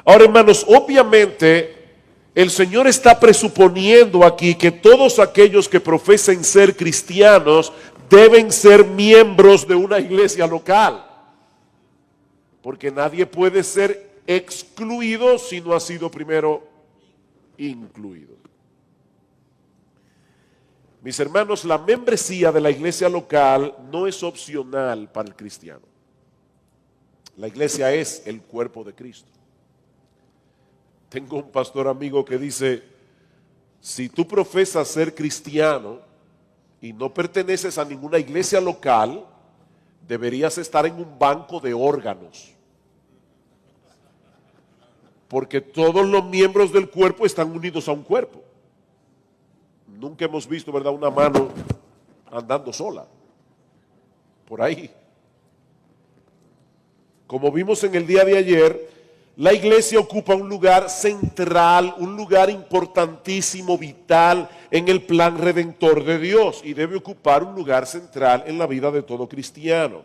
Ahora, hermanos, obviamente el Señor está presuponiendo aquí que todos aquellos que profesen ser cristianos deben ser miembros de una iglesia local, porque nadie puede ser excluido si no ha sido primero incluido. Mis hermanos, la membresía de la iglesia local no es opcional para el cristiano. La iglesia es el cuerpo de Cristo. Tengo un pastor amigo que dice, si tú profesas ser cristiano y no perteneces a ninguna iglesia local, deberías estar en un banco de órganos. Porque todos los miembros del cuerpo están unidos a un cuerpo. Nunca hemos visto, ¿verdad?, una mano andando sola por ahí. Como vimos en el día de ayer, la iglesia ocupa un lugar central, un lugar importantísimo, vital en el plan redentor de Dios, y debe ocupar un lugar central en la vida de todo cristiano.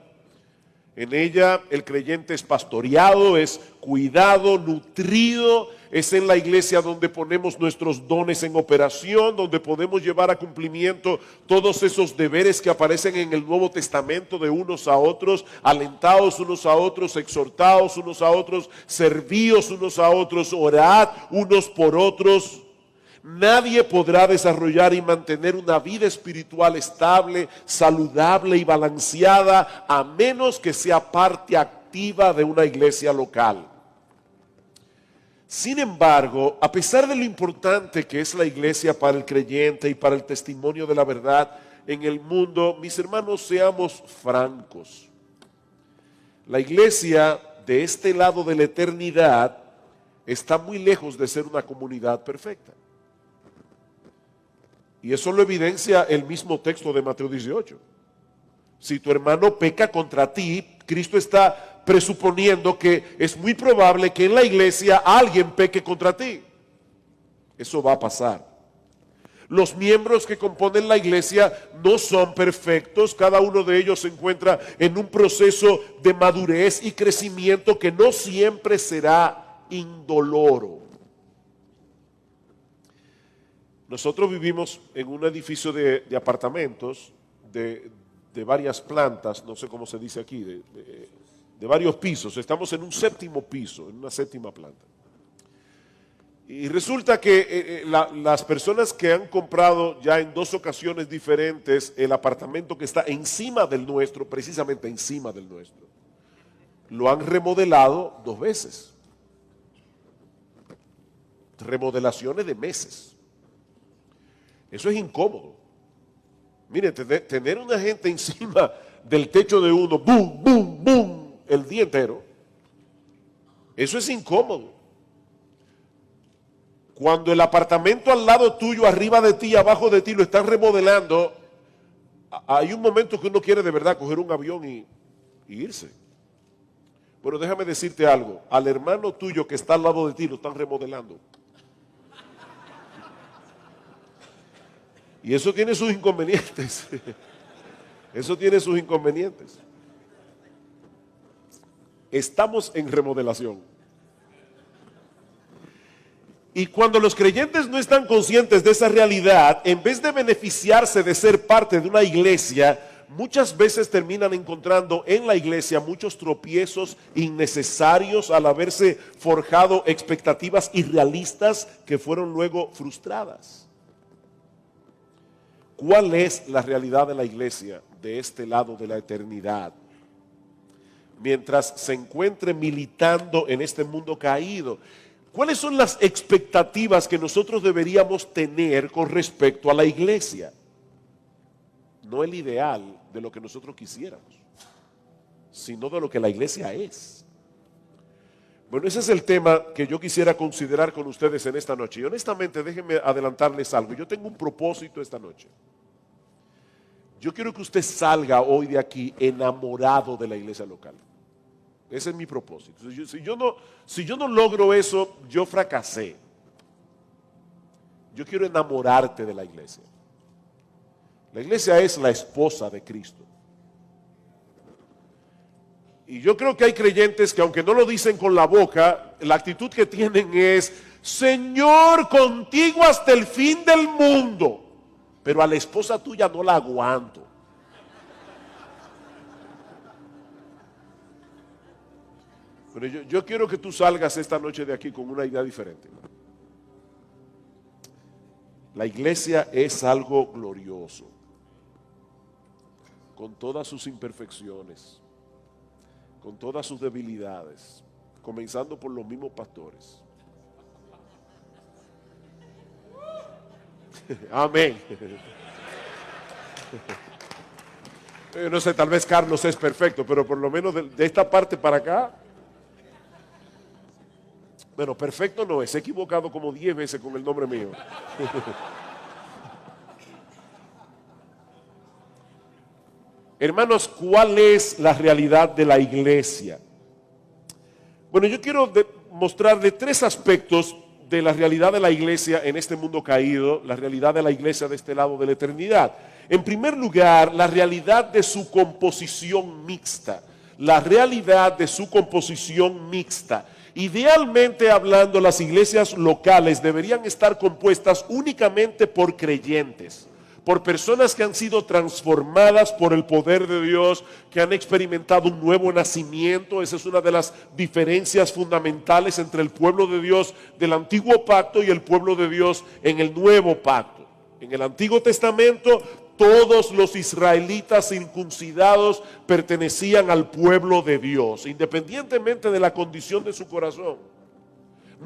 En ella el creyente es pastoreado, es cuidado, nutrido. Es en la iglesia donde ponemos nuestros dones en operación, donde podemos llevar a cumplimiento todos esos deberes que aparecen en el Nuevo Testamento de unos a otros, alentados unos a otros, exhortados unos a otros, servíos unos a otros, orad unos por otros. Nadie podrá desarrollar y mantener una vida espiritual estable, saludable y balanceada a menos que sea parte activa de una iglesia local. Sin embargo, a pesar de lo importante que es la iglesia para el creyente y para el testimonio de la verdad en el mundo, mis hermanos, seamos francos. La iglesia de este lado de la eternidad está muy lejos de ser una comunidad perfecta. Y eso lo evidencia el mismo texto de Mateo 18. Si tu hermano peca contra ti, Cristo está presuponiendo que es muy probable que en la iglesia alguien peque contra ti. Eso va a pasar. Los miembros que componen la iglesia no son perfectos. Cada uno de ellos se encuentra en un proceso de madurez y crecimiento que no siempre será indoloro. Nosotros vivimos en un edificio de apartamentos de varias plantas, no sé cómo se dice aquí, de varios pisos. Estamos en un séptimo piso, en una séptima planta. Y resulta que las personas que han comprado ya en 2 ocasiones diferentes el apartamento que está encima del nuestro, precisamente encima del nuestro, lo han remodelado 2 veces. Remodelaciones de meses. Eso es incómodo. Mire, tener una gente encima del techo de uno, boom, boom, boom, el día entero, eso es incómodo. Cuando el apartamento al lado tuyo, arriba de ti, abajo de ti, lo están remodelando, hay un momento que uno quiere de verdad coger un avión y irse. Bueno, déjame decirte algo, al hermano tuyo que está al lado de ti lo están remodelando. Y eso tiene sus inconvenientes. Eso tiene sus inconvenientes. Estamos en remodelación. Y cuando los creyentes no están conscientes de esa realidad, en vez de beneficiarse de ser parte de una iglesia, muchas veces terminan encontrando en la iglesia muchos tropiezos innecesarios al haberse forjado expectativas irrealistas que fueron luego frustradas. ¿Cuál es la realidad de la iglesia de este lado de la eternidad? Mientras se encuentre militando en este mundo caído, ¿cuáles son las expectativas que nosotros deberíamos tener con respecto a la iglesia? No el ideal de lo que nosotros quisiéramos, sino de lo que la iglesia es. Bueno, ese es el tema que yo quisiera considerar con ustedes en esta noche. Y honestamente, déjenme adelantarles algo. Yo tengo un propósito esta noche. Yo quiero que usted salga hoy de aquí enamorado de la iglesia local. Ese es mi propósito. Si yo no logro eso, yo fracasé. Yo quiero enamorarte de la iglesia. La iglesia es la esposa de Cristo. Y yo creo que hay creyentes que aunque no lo dicen con la boca, la actitud que tienen es: Señor, contigo hasta el fin del mundo. Pero a la esposa tuya no la aguanto. Pero yo quiero que tú salgas esta noche de aquí con una idea diferente. La iglesia es algo glorioso, con todas sus imperfecciones, con todas sus debilidades, comenzando por los mismos pastores. Amén. Yo no sé, tal vez Carlos es perfecto, pero por lo menos de esta parte para acá, bueno, perfecto no es, he equivocado como 10 veces con el nombre mío. Hermanos, ¿cuál es la realidad de la iglesia? Bueno, yo quiero mostrarle 3 aspectos de la realidad de la iglesia en este mundo caído, la realidad de la iglesia de este lado de la eternidad. En primer lugar, la realidad de su composición mixta. La realidad de su composición mixta. Idealmente hablando, las iglesias locales deberían estar compuestas únicamente por creyentes, por personas que han sido transformadas por el poder de Dios, que han experimentado un nuevo nacimiento. Esa es una de las diferencias fundamentales entre el pueblo de Dios del antiguo pacto y el pueblo de Dios en el nuevo pacto. En el Antiguo Testamento, todos los israelitas circuncidados pertenecían al pueblo de Dios, independientemente de la condición de su corazón.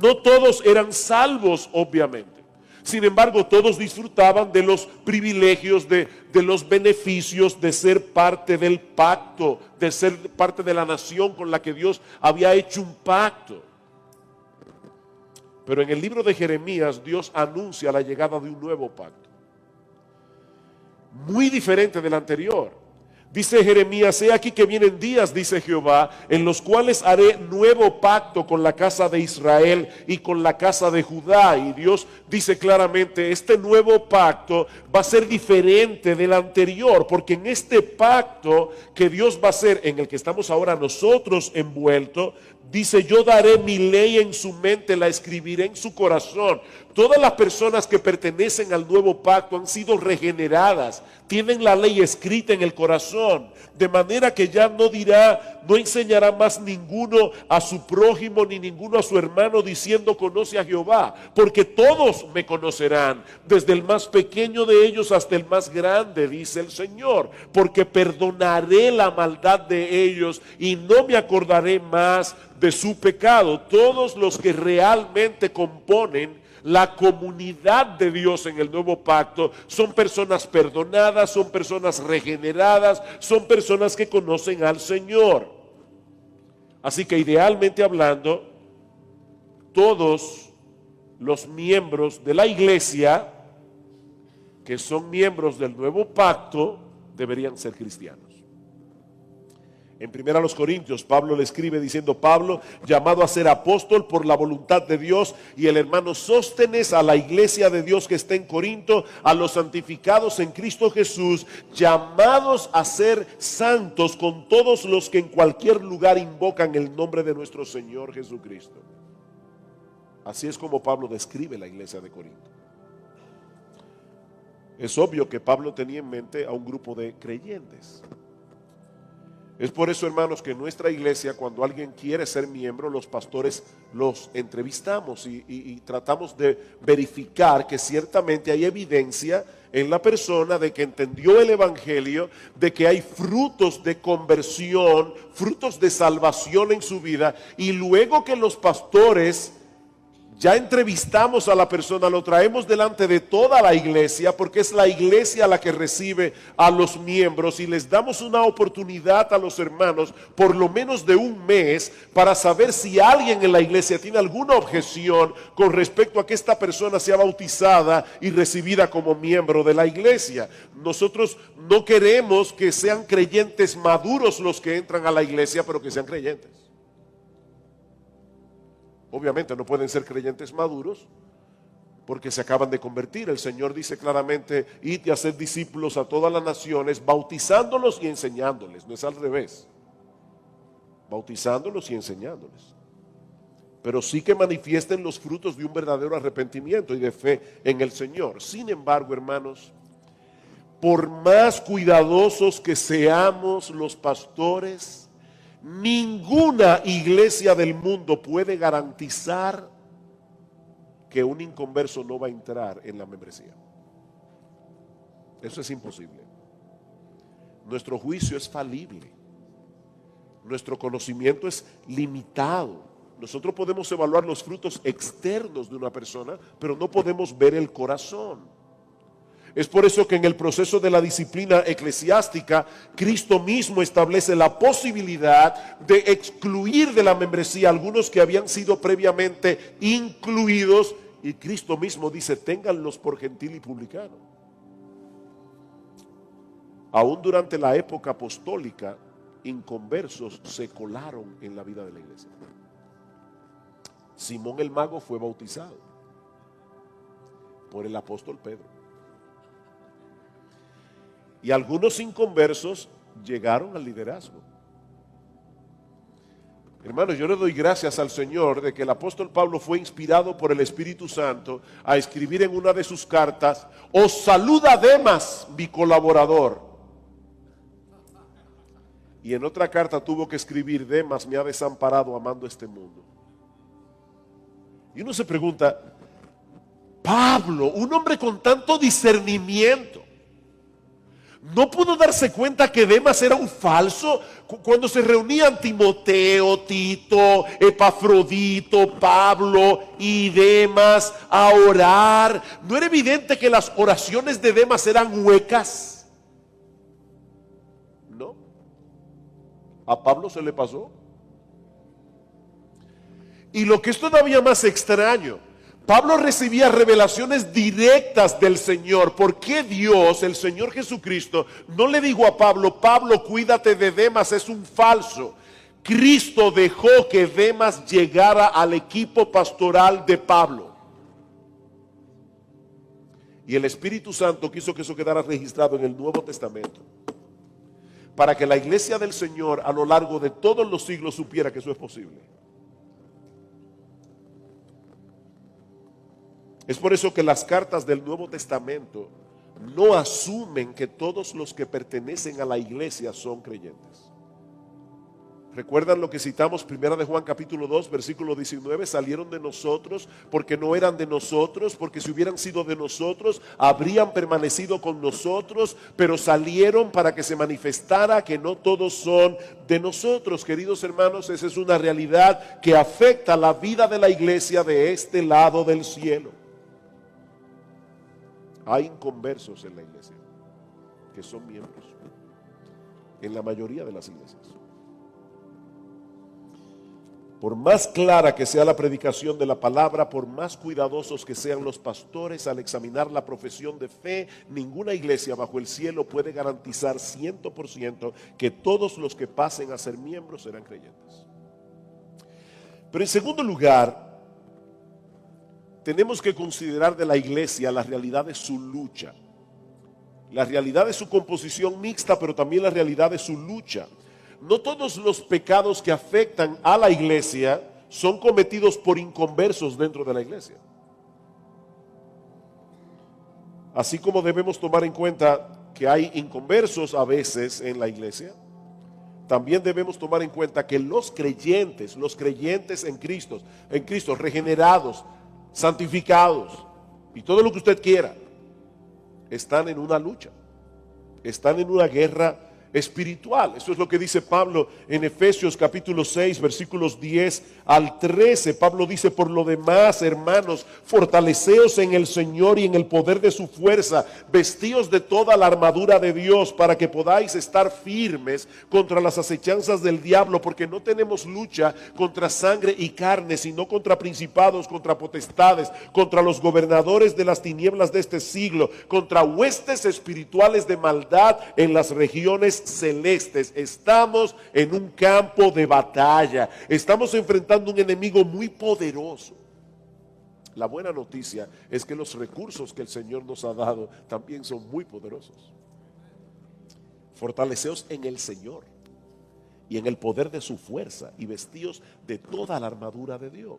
No todos eran salvos, obviamente. Sin embargo, todos disfrutaban de los privilegios, de los beneficios de ser parte del pacto, de ser parte de la nación con la que Dios había hecho un pacto. Pero en el libro de Jeremías, Dios anuncia la llegada de un nuevo pacto, muy diferente del anterior. Dice Jeremías: he aquí que vienen días, dice Jehová, en los cuales haré nuevo pacto con la casa de Israel y con la casa de Judá. Y Dios dice claramente, este nuevo pacto va a ser diferente del anterior, porque en este pacto que Dios va a hacer, en el que estamos ahora nosotros envueltos, dice: yo daré mi ley en su mente, la escribiré en su corazón. Todas las personas que pertenecen al nuevo pacto han sido regeneradas, tienen la ley escrita en el corazón, de manera que ya no enseñará más ninguno a su prójimo ni ninguno a su hermano diciendo: conoce a Jehová, porque todos me conocerán, desde el más pequeño de ellos hasta el más grande, dice el Señor, porque perdonaré la maldad de ellos y no me acordaré más de su pecado. Todos los que realmente componen la comunidad de Dios en el nuevo pacto son personas perdonadas, son personas regeneradas, son personas que conocen al Señor. Así que idealmente hablando, todos los miembros de la iglesia que son miembros del nuevo pacto deberían ser cristianos. En 1 Corintios, Pablo le escribe diciendo: Pablo, llamado a ser apóstol por la voluntad de Dios, y el hermano Sóstenes, a la iglesia de Dios que está en Corinto, a los santificados en Cristo Jesús, llamados a ser santos con todos los que en cualquier lugar invocan el nombre de nuestro Señor Jesucristo. Así es como Pablo describe la iglesia de Corinto. Es obvio que Pablo tenía en mente a un grupo de creyentes. Es por eso, hermanos, que en nuestra iglesia, cuando alguien quiere ser miembro, los pastores los entrevistamos y tratamos de verificar que ciertamente hay evidencia en la persona de que entendió el evangelio, de que hay frutos de conversión, frutos de salvación en su vida. Y luego que los pastores ya entrevistamos a la persona, lo traemos delante de toda la iglesia, porque es la iglesia la que recibe a los miembros, y les damos una oportunidad a los hermanos, por lo menos de un mes, para saber si alguien en la iglesia tiene alguna objeción con respecto a que esta persona sea bautizada y recibida como miembro de la iglesia. Nosotros no queremos que sean creyentes maduros los que entran a la iglesia, pero que sean creyentes. Obviamente no pueden ser creyentes maduros porque se acaban de convertir. El Señor dice claramente: id y haced discípulos a todas las naciones, bautizándolos y enseñándoles. No es al revés. bautizándolos y enseñándoles. Pero sí que manifiesten los frutos de un verdadero arrepentimiento y de fe en el Señor. Sin embargo, hermanos, por más cuidadosos que seamos los pastores, ninguna iglesia del mundo puede garantizar que un inconverso no va a entrar en la membresía. Eso es imposible. Nuestro juicio es falible. Nuestro conocimiento es limitado. Nosotros podemos evaluar los frutos externos de una persona, pero no podemos ver el corazón. Es por eso que en el proceso de la disciplina eclesiástica, Cristo mismo establece la posibilidad de excluir de la membresía a algunos que habían sido previamente incluidos, y Cristo mismo dice, ténganlos por gentil y publicano. Aún durante la época apostólica, inconversos se colaron en la vida de la iglesia. Simón el mago fue bautizado por el apóstol Pedro. Y algunos inconversos llegaron al liderazgo. Hermanos, yo le doy gracias al Señor de que el apóstol Pablo fue inspirado por el Espíritu Santo a escribir en una de sus cartas: os saluda Demas, mi colaborador. Y en otra carta tuvo que escribir: Demas me ha desamparado amando este mundo. Y uno se pregunta, Pablo, un hombre con tanto discernimiento, ¿no pudo darse cuenta que Demas era un falso? Cuando se reunían Timoteo, Tito, Epafrodito, Pablo y Demas a orar, ¿no era evidente que las oraciones de Demas eran huecas? ¿No? ¿A Pablo se le pasó? Y lo que es todavía más extraño, Pablo recibía revelaciones directas del Señor. ¿Por qué Dios, el Señor Jesucristo, no le dijo a Pablo: Pablo, cuídate de Demas, es un falso? Cristo dejó que Demas llegara al equipo pastoral de Pablo. Y el Espíritu Santo quiso que eso quedara registrado en el Nuevo Testamento, para que la iglesia del Señor a lo largo de todos los siglos supiera que eso es posible. Es por eso que las cartas del Nuevo Testamento no asumen que todos los que pertenecen a la iglesia son creyentes. ¿Recuerdan lo que citamos 1 de Juan capítulo 2 versículo 19? Salieron de nosotros porque no eran de nosotros, porque si hubieran sido de nosotros habrían permanecido con nosotros, pero salieron para que se manifestara que no todos son de nosotros. Queridos hermanos, esa es una realidad que afecta la vida de la iglesia de este lado del cielo. Hay inconversos en la iglesia que son miembros, en la mayoría de las iglesias. Por más clara que sea la predicación de la palabra, por más cuidadosos que sean los pastores al examinar la profesión de fe, ninguna iglesia bajo el cielo puede garantizar 100% que todos los que pasen a ser miembros serán creyentes. Pero en segundo lugar, tenemos que considerar de la iglesia la realidad de su lucha, la realidad de su composición mixta, pero también la realidad de su lucha. No todos los pecados que afectan a la iglesia son cometidos por inconversos dentro de la iglesia. Así como debemos tomar en cuenta que hay inconversos a veces en la iglesia, también debemos tomar en cuenta que los creyentes en Cristo, regenerados, santificados y todo lo que usted quiera, están en una lucha, están en una guerra espiritual. Eso es lo que dice Pablo en Efesios capítulo 6 versículos 10 al 13. Pablo dice: por lo demás, hermanos, fortaleceos en el Señor y en el poder de su fuerza, vestíos de toda la armadura de Dios para que podáis estar firmes contra las acechanzas del diablo, porque no tenemos lucha contra sangre y carne, sino contra principados, contra potestades, contra los gobernadores de las tinieblas de este siglo, contra huestes espirituales de maldad en las regiones celestes. Estamos en un campo de batalla, estamos enfrentando un enemigo muy poderoso. La buena noticia es que los recursos que el Señor nos ha dado también son muy poderosos. Fortaleceos en el Señor y en el poder de su fuerza, y vestidos de toda la armadura de Dios.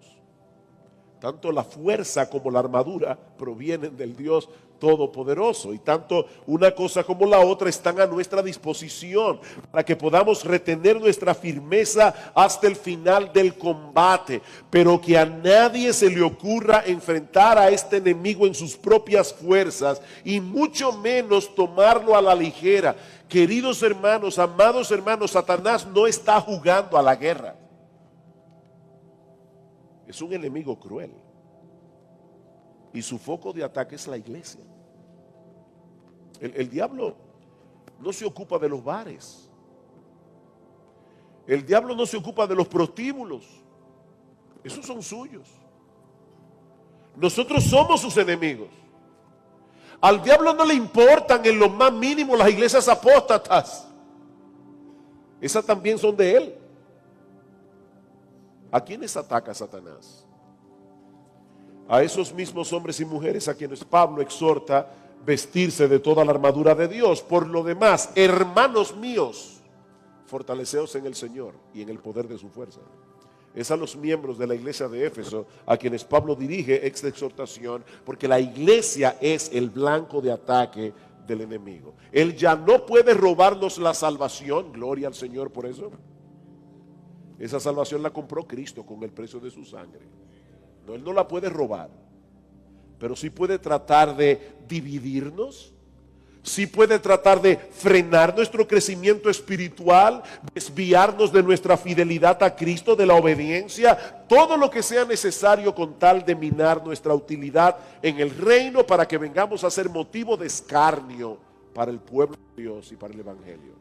Tanto la fuerza como la armadura provienen del Dios Todopoderoso, y tanto una cosa como la otra están a nuestra disposición para que podamos retener nuestra firmeza hasta el final del combate, pero que a nadie se le ocurra enfrentar a este enemigo en sus propias fuerzas, y mucho menos tomarlo a la ligera. Queridos hermanos, amados hermanos, Satanás no está jugando a la guerra. Es un enemigo cruel y su foco de ataque es la iglesia. El diablo no se ocupa de los bares. El diablo no se ocupa de los prostíbulos. Esos son suyos. Nosotros somos sus enemigos. Al diablo no le importan en lo más mínimo las iglesias apóstatas. Esas también son de él. ¿A quiénes ataca Satanás? A esos mismos hombres y mujeres a quienes Pablo exhorta vestirse de toda la armadura de Dios. Por lo demás, hermanos míos, fortaleceos en el Señor y en el poder de su fuerza. Es a los miembros de la iglesia de Éfeso a quienes Pablo dirige esta exhortación, porque la iglesia es el blanco de ataque del enemigo. Él ya no puede robarnos la salvación, gloria al Señor por eso. Esa salvación la compró Cristo con el precio de su sangre. No, Él no la puede robar, pero sí puede tratar de dividirnos, sí puede tratar de frenar nuestro crecimiento espiritual, desviarnos de nuestra fidelidad a Cristo, de la obediencia, todo lo que sea necesario con tal de minar nuestra utilidad en el reino para que vengamos a ser motivo de escarnio para el pueblo de Dios y para el evangelio.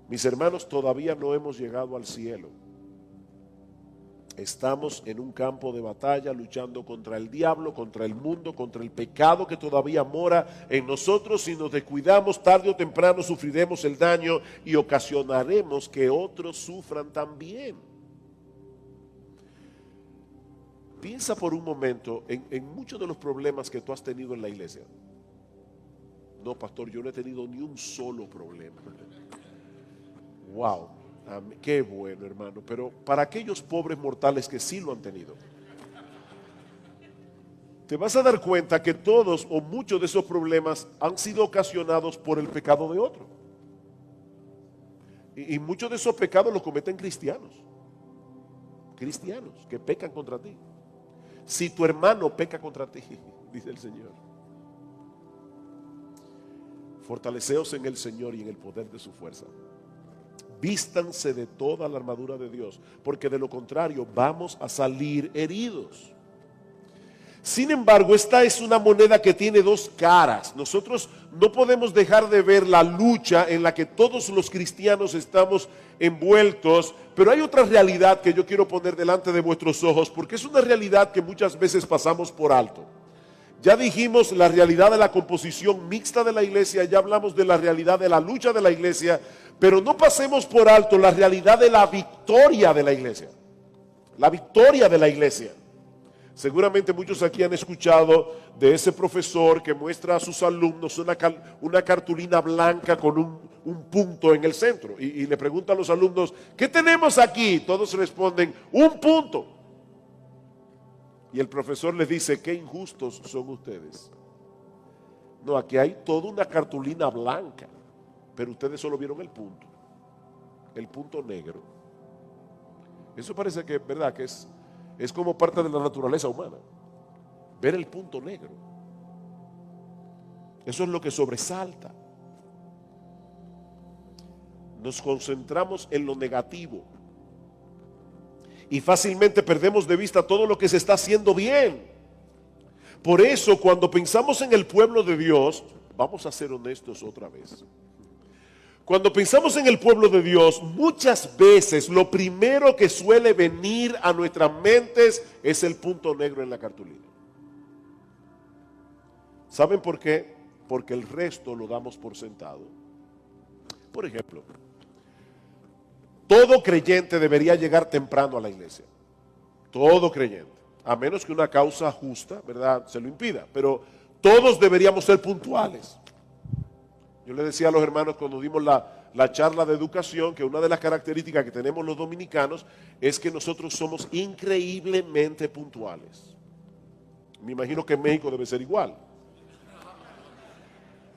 Mis hermanos, todavía no hemos llegado al cielo. Estamos en un campo de batalla luchando contra el diablo, contra el mundo, contra el pecado que todavía mora en nosotros. Si nos descuidamos, tarde o temprano sufriremos el daño y ocasionaremos que otros sufran también. Piensa por un momento en muchos de los problemas que tú has tenido en la iglesia. No, pastor, yo no he tenido ni un solo problema. Wow, qué bueno, hermano. Pero para aquellos pobres mortales que sí lo han tenido, te vas a dar cuenta que todos o muchos de esos problemas han sido ocasionados por el pecado de otro. Y muchos de esos pecados los cometen cristianos que pecan contra ti. Si tu hermano peca contra ti, dice el Señor, fortaleceos en el Señor y en el poder de su fuerza. Vístanse de toda la armadura de Dios, porque de lo contrario vamos a salir heridos. Sin embargo, esta es una moneda que tiene dos caras. Nosotros no podemos dejar de ver la lucha en la que todos los cristianos estamos envueltos, pero hay otra realidad que yo quiero poner delante de vuestros ojos, porque es una realidad que muchas veces pasamos por alto. Ya dijimos la realidad de la composición mixta de la iglesia, ya hablamos de la realidad de la lucha de la iglesia, pero no pasemos por alto la realidad de la victoria de la iglesia. La victoria de la iglesia. Seguramente muchos aquí han escuchado de ese profesor que muestra a sus alumnos una cartulina blanca con un punto en el centro y le pregunta a los alumnos, ¿qué tenemos aquí? Todos responden, un punto. Y el profesor les dice, qué injustos son ustedes. No, aquí hay toda una cartulina blanca, pero ustedes solo vieron el punto negro. Eso parece que, ¿verdad? Que es como parte de la naturaleza humana, ver el punto negro. Eso es lo que sobresalta. Nos concentramos en lo negativo y fácilmente perdemos de vista todo lo que se está haciendo bien. Por eso, cuando pensamos en el pueblo de Dios, vamos a ser honestos otra vez. Cuando pensamos en el pueblo de Dios, muchas veces lo primero que suele venir a nuestras mentes es el punto negro en la cartulina. ¿Saben por qué? Porque el resto lo damos por sentado. Por ejemplo, todo creyente debería llegar temprano a la iglesia. Todo creyente. A menos que una causa justa, ¿verdad?, se lo impida. Pero todos deberíamos ser puntuales. Yo le decía a los hermanos cuando dimos la la charla de educación que una de las características que tenemos los dominicanos es que nosotros somos increíblemente puntuales. Me imagino que en México debe ser igual.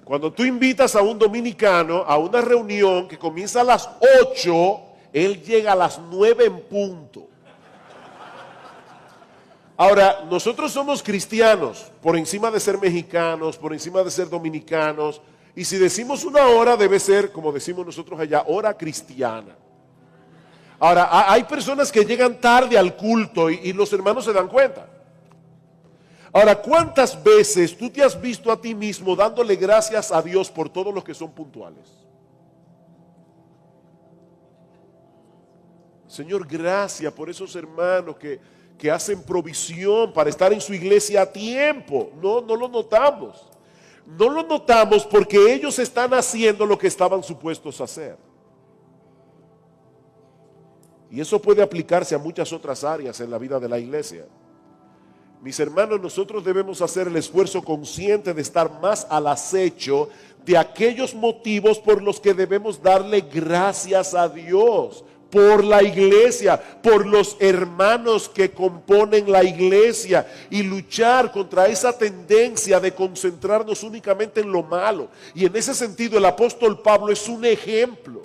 Cuando tú invitas a un dominicano a una reunión que comienza a las 8, él llega a las 9 en punto. Ahora, nosotros somos cristianos, por encima de ser mexicanos, por encima de ser dominicanos, y si decimos una hora debe ser, como decimos nosotros allá, hora cristiana. Ahora, hay personas que llegan tarde al culto y los hermanos se dan cuenta. Ahora, ¿cuántas veces tú te has visto a ti mismo dándole gracias a Dios por todos los que son puntuales? Señor, gracias por esos hermanos que hacen provisión para estar en su iglesia a tiempo. No lo notamos. No lo notamos porque ellos están haciendo lo que estaban supuestos a hacer. Y eso puede aplicarse a muchas otras áreas en la vida de la iglesia. Mis hermanos, nosotros debemos hacer el esfuerzo consciente de estar más al acecho de aquellos motivos por los que debemos darle gracias a Dios. Por la iglesia, por los hermanos que componen la iglesia y luchar contra esa tendencia de concentrarnos únicamente en lo malo. Y en ese sentido el apóstol Pablo es un ejemplo.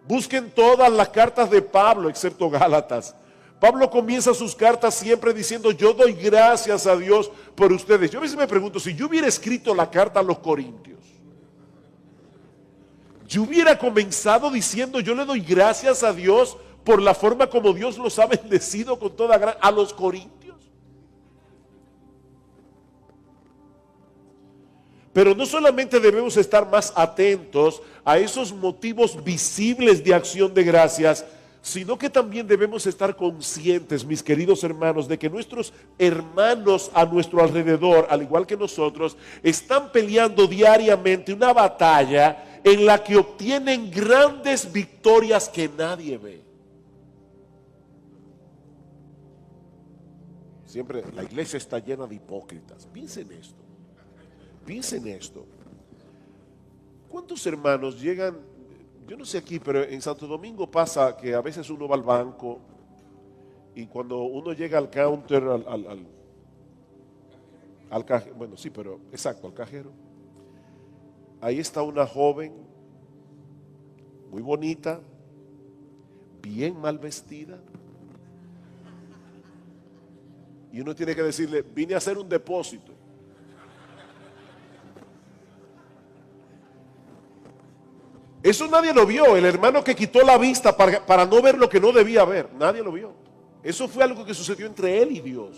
Busquen todas las cartas de Pablo, excepto Gálatas. Pablo comienza sus cartas siempre diciendo: yo doy gracias a Dios por ustedes. Yo a veces me pregunto, si yo hubiera escrito la carta a los Corintios, yo hubiera comenzado diciendo: yo le doy gracias a Dios por la forma como Dios los ha bendecido con toda gracia, a los Corintios. Pero no solamente debemos estar más atentos a esos motivos visibles de acción de gracias, sino que también debemos estar conscientes, mis queridos hermanos, de que nuestros hermanos a nuestro alrededor, al igual que nosotros, están peleando diariamente una batalla en la que obtienen grandes victorias que nadie ve. Siempre la iglesia está llena de hipócritas. Piensen esto. Piensen esto. ¿Cuántos hermanos llegan? Yo no sé aquí, pero en Santo Domingo pasa que a veces uno va al banco y cuando uno llega al counter, al cajero, bueno, sí, pero exacto, al cajero, ahí está una joven, muy bonita, bien mal vestida, y uno tiene que decirle: vine a hacer un depósito. Eso nadie lo vio. El hermano que quitó la vista para no ver lo que no debía ver, nadie lo vio. Eso fue algo que sucedió entre él y Dios.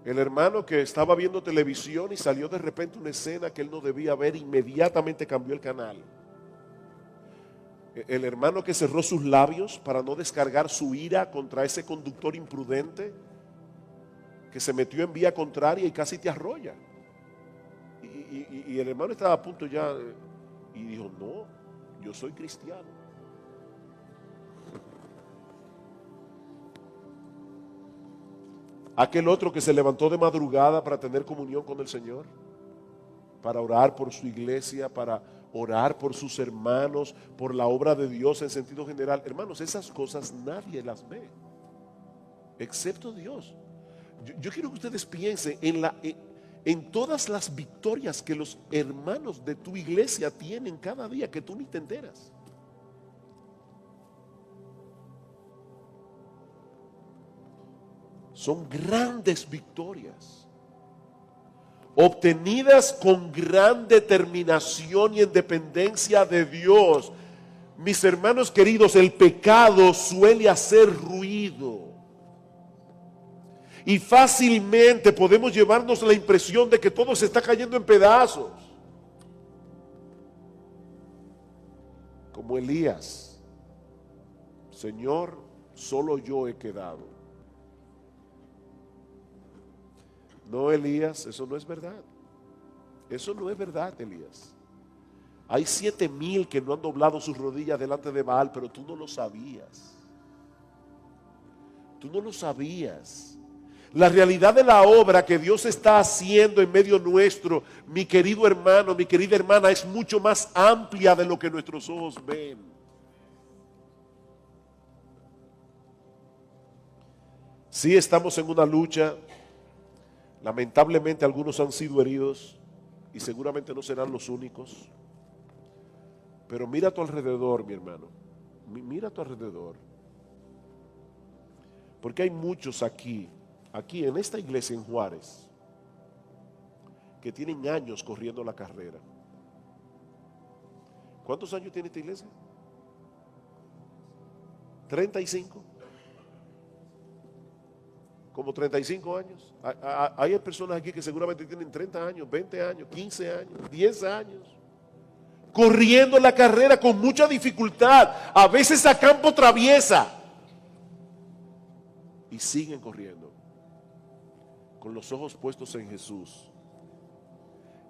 El hermano que estaba viendo televisión y salió de repente una escena que él no debía ver, inmediatamente cambió el canal. El hermano que cerró sus labios para no descargar su ira contra ese conductor imprudente que se metió en vía contraria y casi te arrolla. Y el hermano estaba a punto ya y dijo: no, yo soy cristiano. Aquel otro que se levantó de madrugada para tener comunión con el Señor, para orar por su iglesia, para orar por sus hermanos, por la obra de Dios en sentido general. Hermanos, esas cosas nadie las ve, excepto Dios. Yo quiero que ustedes piensen en todas las victorias que los hermanos de tu iglesia tienen cada día que tú ni te enteras. Son grandes victorias, obtenidas con gran determinación y en dependencia de Dios. Mis hermanos queridos, el pecado suele hacer ruido. Y fácilmente podemos llevarnos la impresión de que todo se está cayendo en pedazos. Como Elías: Señor, solo yo he quedado. No, Elías, eso no es verdad. Eso no es verdad, Elías. Hay 7,000 que no han doblado sus rodillas delante de Baal, pero tú no lo sabías. Tú no lo sabías. La realidad de la obra que Dios está haciendo en medio nuestro, mi querido hermano, mi querida hermana, es mucho más amplia de lo que nuestros ojos ven. Sí estamos en una lucha. Lamentablemente algunos han sido heridos y seguramente no serán los únicos. Pero mira a tu alrededor, mi hermano. Mira a tu alrededor. Porque hay muchos aquí en esta iglesia en Juárez, que tienen años corriendo la carrera. ¿Cuántos años tiene esta iglesia? 35. Como 35 años. Hay personas aquí que seguramente tienen 30 años, 20 años, 15 años, 10 años. Corriendo la carrera con mucha dificultad, a veces a campo traviesa. Y siguen corriendo, con los ojos puestos en Jesús,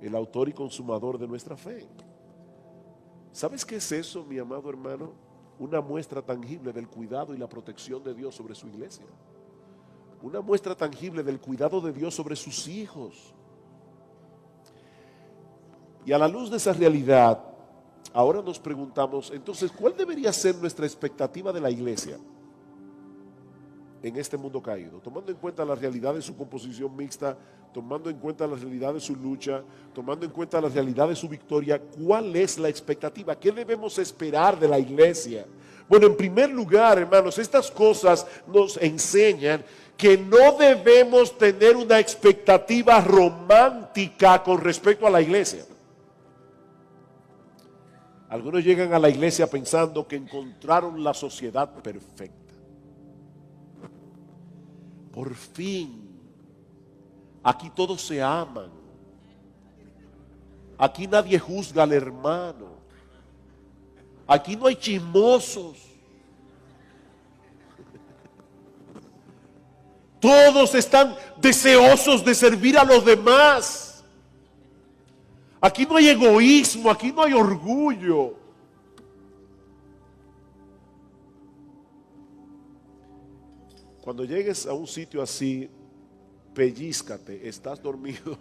el autor y consumador de nuestra fe. ¿Sabes qué es eso, mi amado hermano? Una muestra tangible del cuidado y la protección de Dios sobre su iglesia. Una muestra tangible del cuidado de Dios sobre sus hijos. Y a la luz de esa realidad, ahora nos preguntamos, entonces, ¿cuál debería ser nuestra expectativa de la iglesia en este mundo caído? Tomando en cuenta la realidad de su composición mixta, tomando en cuenta la realidad de su lucha, tomando en cuenta la realidad de su victoria, ¿cuál es la expectativa? ¿Qué debemos esperar de la iglesia? Bueno, en primer lugar, hermanos, estas cosas nos enseñan que no debemos tener una expectativa romántica con respecto a la iglesia. Algunos llegan a la iglesia pensando que encontraron la sociedad perfecta. Por fin, aquí todos se aman. Aquí nadie juzga al hermano. Aquí no hay chismosos. Todos están deseosos de servir a los demás. Aquí no hay egoísmo, aquí no hay orgullo. Cuando llegues a un sitio así, pellízcate, estás dormido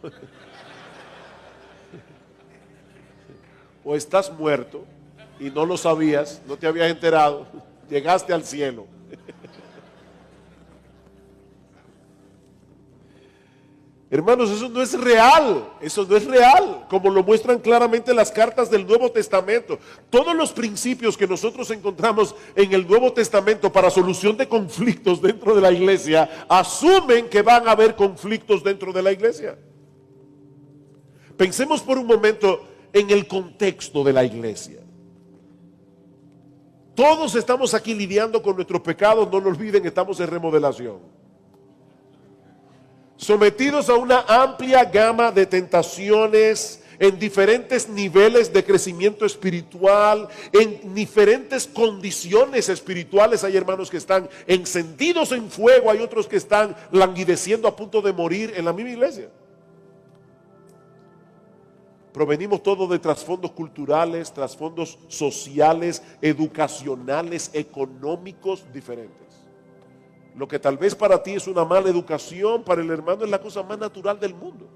o estás muerto y no lo sabías, no te habías enterado, llegaste al cielo. Hermanos, eso no es real, como lo muestran claramente las cartas del Nuevo Testamento. Todos los principios que nosotros encontramos en el Nuevo Testamento para solución de conflictos dentro de la iglesia, asumen que van a haber conflictos dentro de la iglesia. Pensemos por un momento en el contexto de la iglesia. Todos estamos aquí lidiando con nuestros pecados, no lo olviden, estamos en remodelación. Sometidos a una amplia gama de tentaciones en diferentes niveles de crecimiento espiritual, en diferentes condiciones espirituales. Hay hermanos que están encendidos en fuego, hay otros que están languideciendo a punto de morir en la misma iglesia. Provenimos todos de trasfondos culturales, trasfondos sociales, educacionales, económicos diferentes. Lo que tal vez para ti es una mala educación, para el hermano es la cosa más natural del mundo.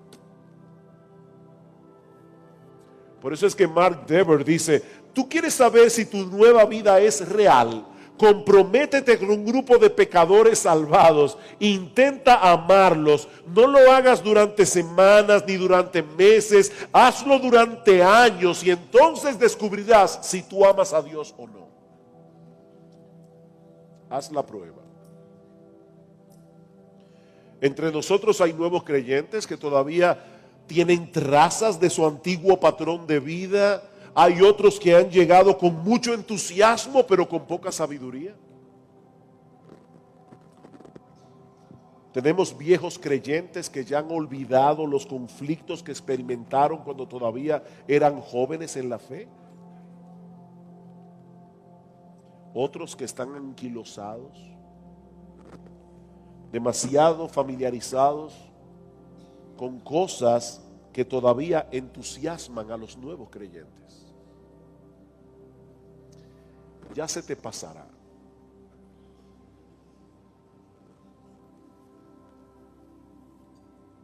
Por eso es que Mark Dever dice, tú quieres saber si tu nueva vida es real, comprométete con un grupo de pecadores salvados, intenta amarlos, no lo hagas durante semanas ni durante meses, hazlo durante años y entonces descubrirás si tú amas a Dios o no. Haz la prueba. Entre nosotros hay nuevos creyentes que todavía tienen trazas de su antiguo patrón de vida. Hay otros que han llegado con mucho entusiasmo, pero con poca sabiduría. Tenemos viejos creyentes que ya han olvidado los conflictos que experimentaron cuando todavía eran jóvenes en la fe. Otros que están anquilosados, demasiado familiarizados con cosas que todavía entusiasman a los nuevos creyentes. Ya se te pasará.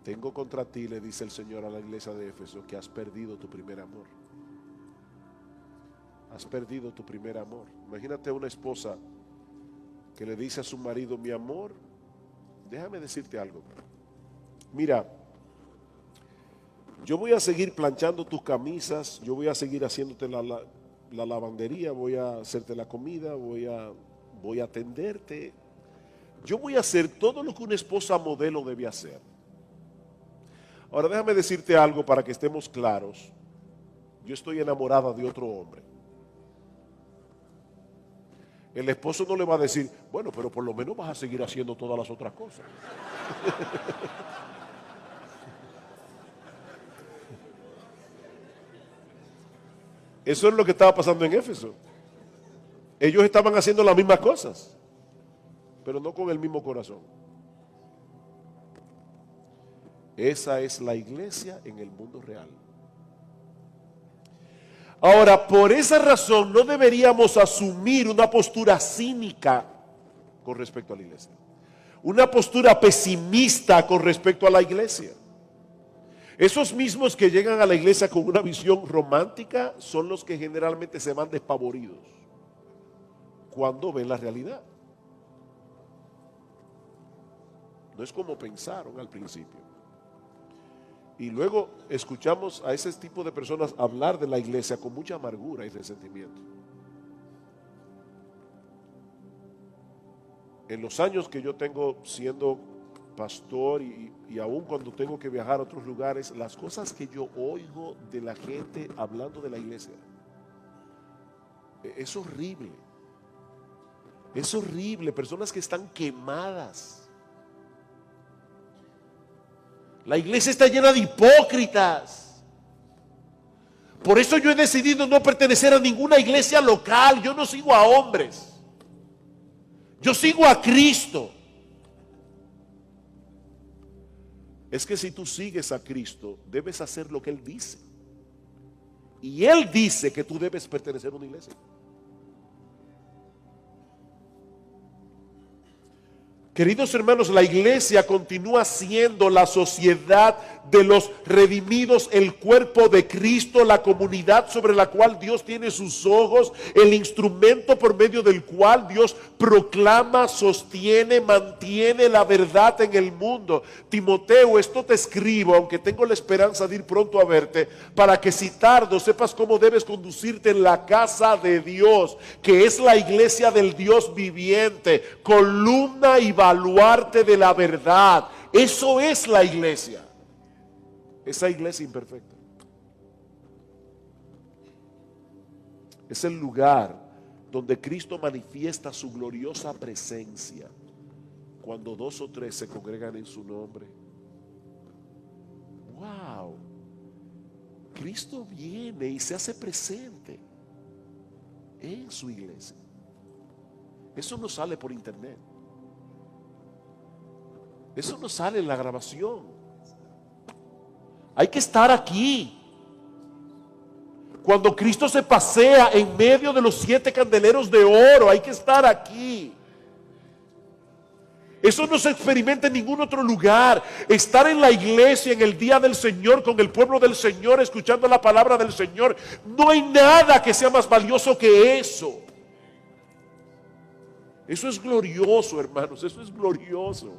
tengo contra ti, le dice el Señor a la iglesia de Éfeso, que has perdido tu primer amor. Has perdido tu primer amor. Imagínate a una esposa que le dice a su marido: mi amor, déjame decirte algo. Mira, yo voy a seguir planchando tus camisas, yo voy a seguir haciéndote la lavandería, voy a hacerte la comida, voy a atenderte. Yo voy a hacer todo lo que una esposa modelo debe hacer. Ahora déjame decirte algo para que estemos claros. Yo estoy enamorada de otro hombre. El esposo no le va a decir: bueno, pero por lo menos vas a seguir haciendo todas las otras cosas. Eso es lo que estaba pasando en Éfeso. Ellos estaban haciendo las mismas cosas, pero no con el mismo corazón. Esa es la iglesia en el mundo real. Ahora, por esa razón no deberíamos asumir una postura cínica con respecto a la iglesia, una postura pesimista con respecto a la iglesia. Esos mismos que llegan a la iglesia con una visión romántica son los que generalmente se van despavoridos cuando ven la realidad. No es como pensaron al principio. Y luego escuchamos a ese tipo de personas hablar de la iglesia con mucha amargura y resentimiento. En los años que yo tengo siendo pastor y aún cuando tengo que viajar a otros lugares, las cosas que yo oigo de la gente hablando de la iglesia, es horrible. Es horrible, personas que están quemadas. La iglesia está llena de hipócritas. Por eso yo he decidido no pertenecer a ninguna iglesia local. Yo no sigo a hombres. Yo sigo a Cristo. Es que si tú sigues a Cristo, debes hacer lo que Él dice. Y Él dice que tú debes pertenecer a una iglesia. Queridos hermanos, la iglesia continúa siendo la sociedad de los redimidos, el cuerpo de Cristo, la comunidad sobre la cual Dios tiene sus ojos, el instrumento por medio del cual Dios proclama, sostiene, mantiene la verdad en el mundo. Timoteo, esto te escribo, aunque tengo la esperanza de ir pronto a verte, para que si tardo sepas cómo debes conducirte en la casa de Dios, que es la iglesia del Dios viviente, columna y baluarte de la verdad. Eso es la iglesia. Esa iglesia imperfecta es el lugar donde Cristo manifiesta su gloriosa presencia cuando 2 o 3 se congregan en su nombre. Wow, Cristo viene y se hace presente en su iglesia. Eso no sale por internet. Eso no sale en la grabación. Hay que estar aquí. Cuando Cristo se pasea en medio de los 7 candeleros de oro, hay que estar aquí. Eso no se experimenta en ningún otro lugar. Estar en la iglesia en el día del Señor, con el pueblo del Señor, escuchando la palabra del Señor. No hay nada que sea más valioso que eso. Eso es glorioso, hermanos. Eso es glorioso.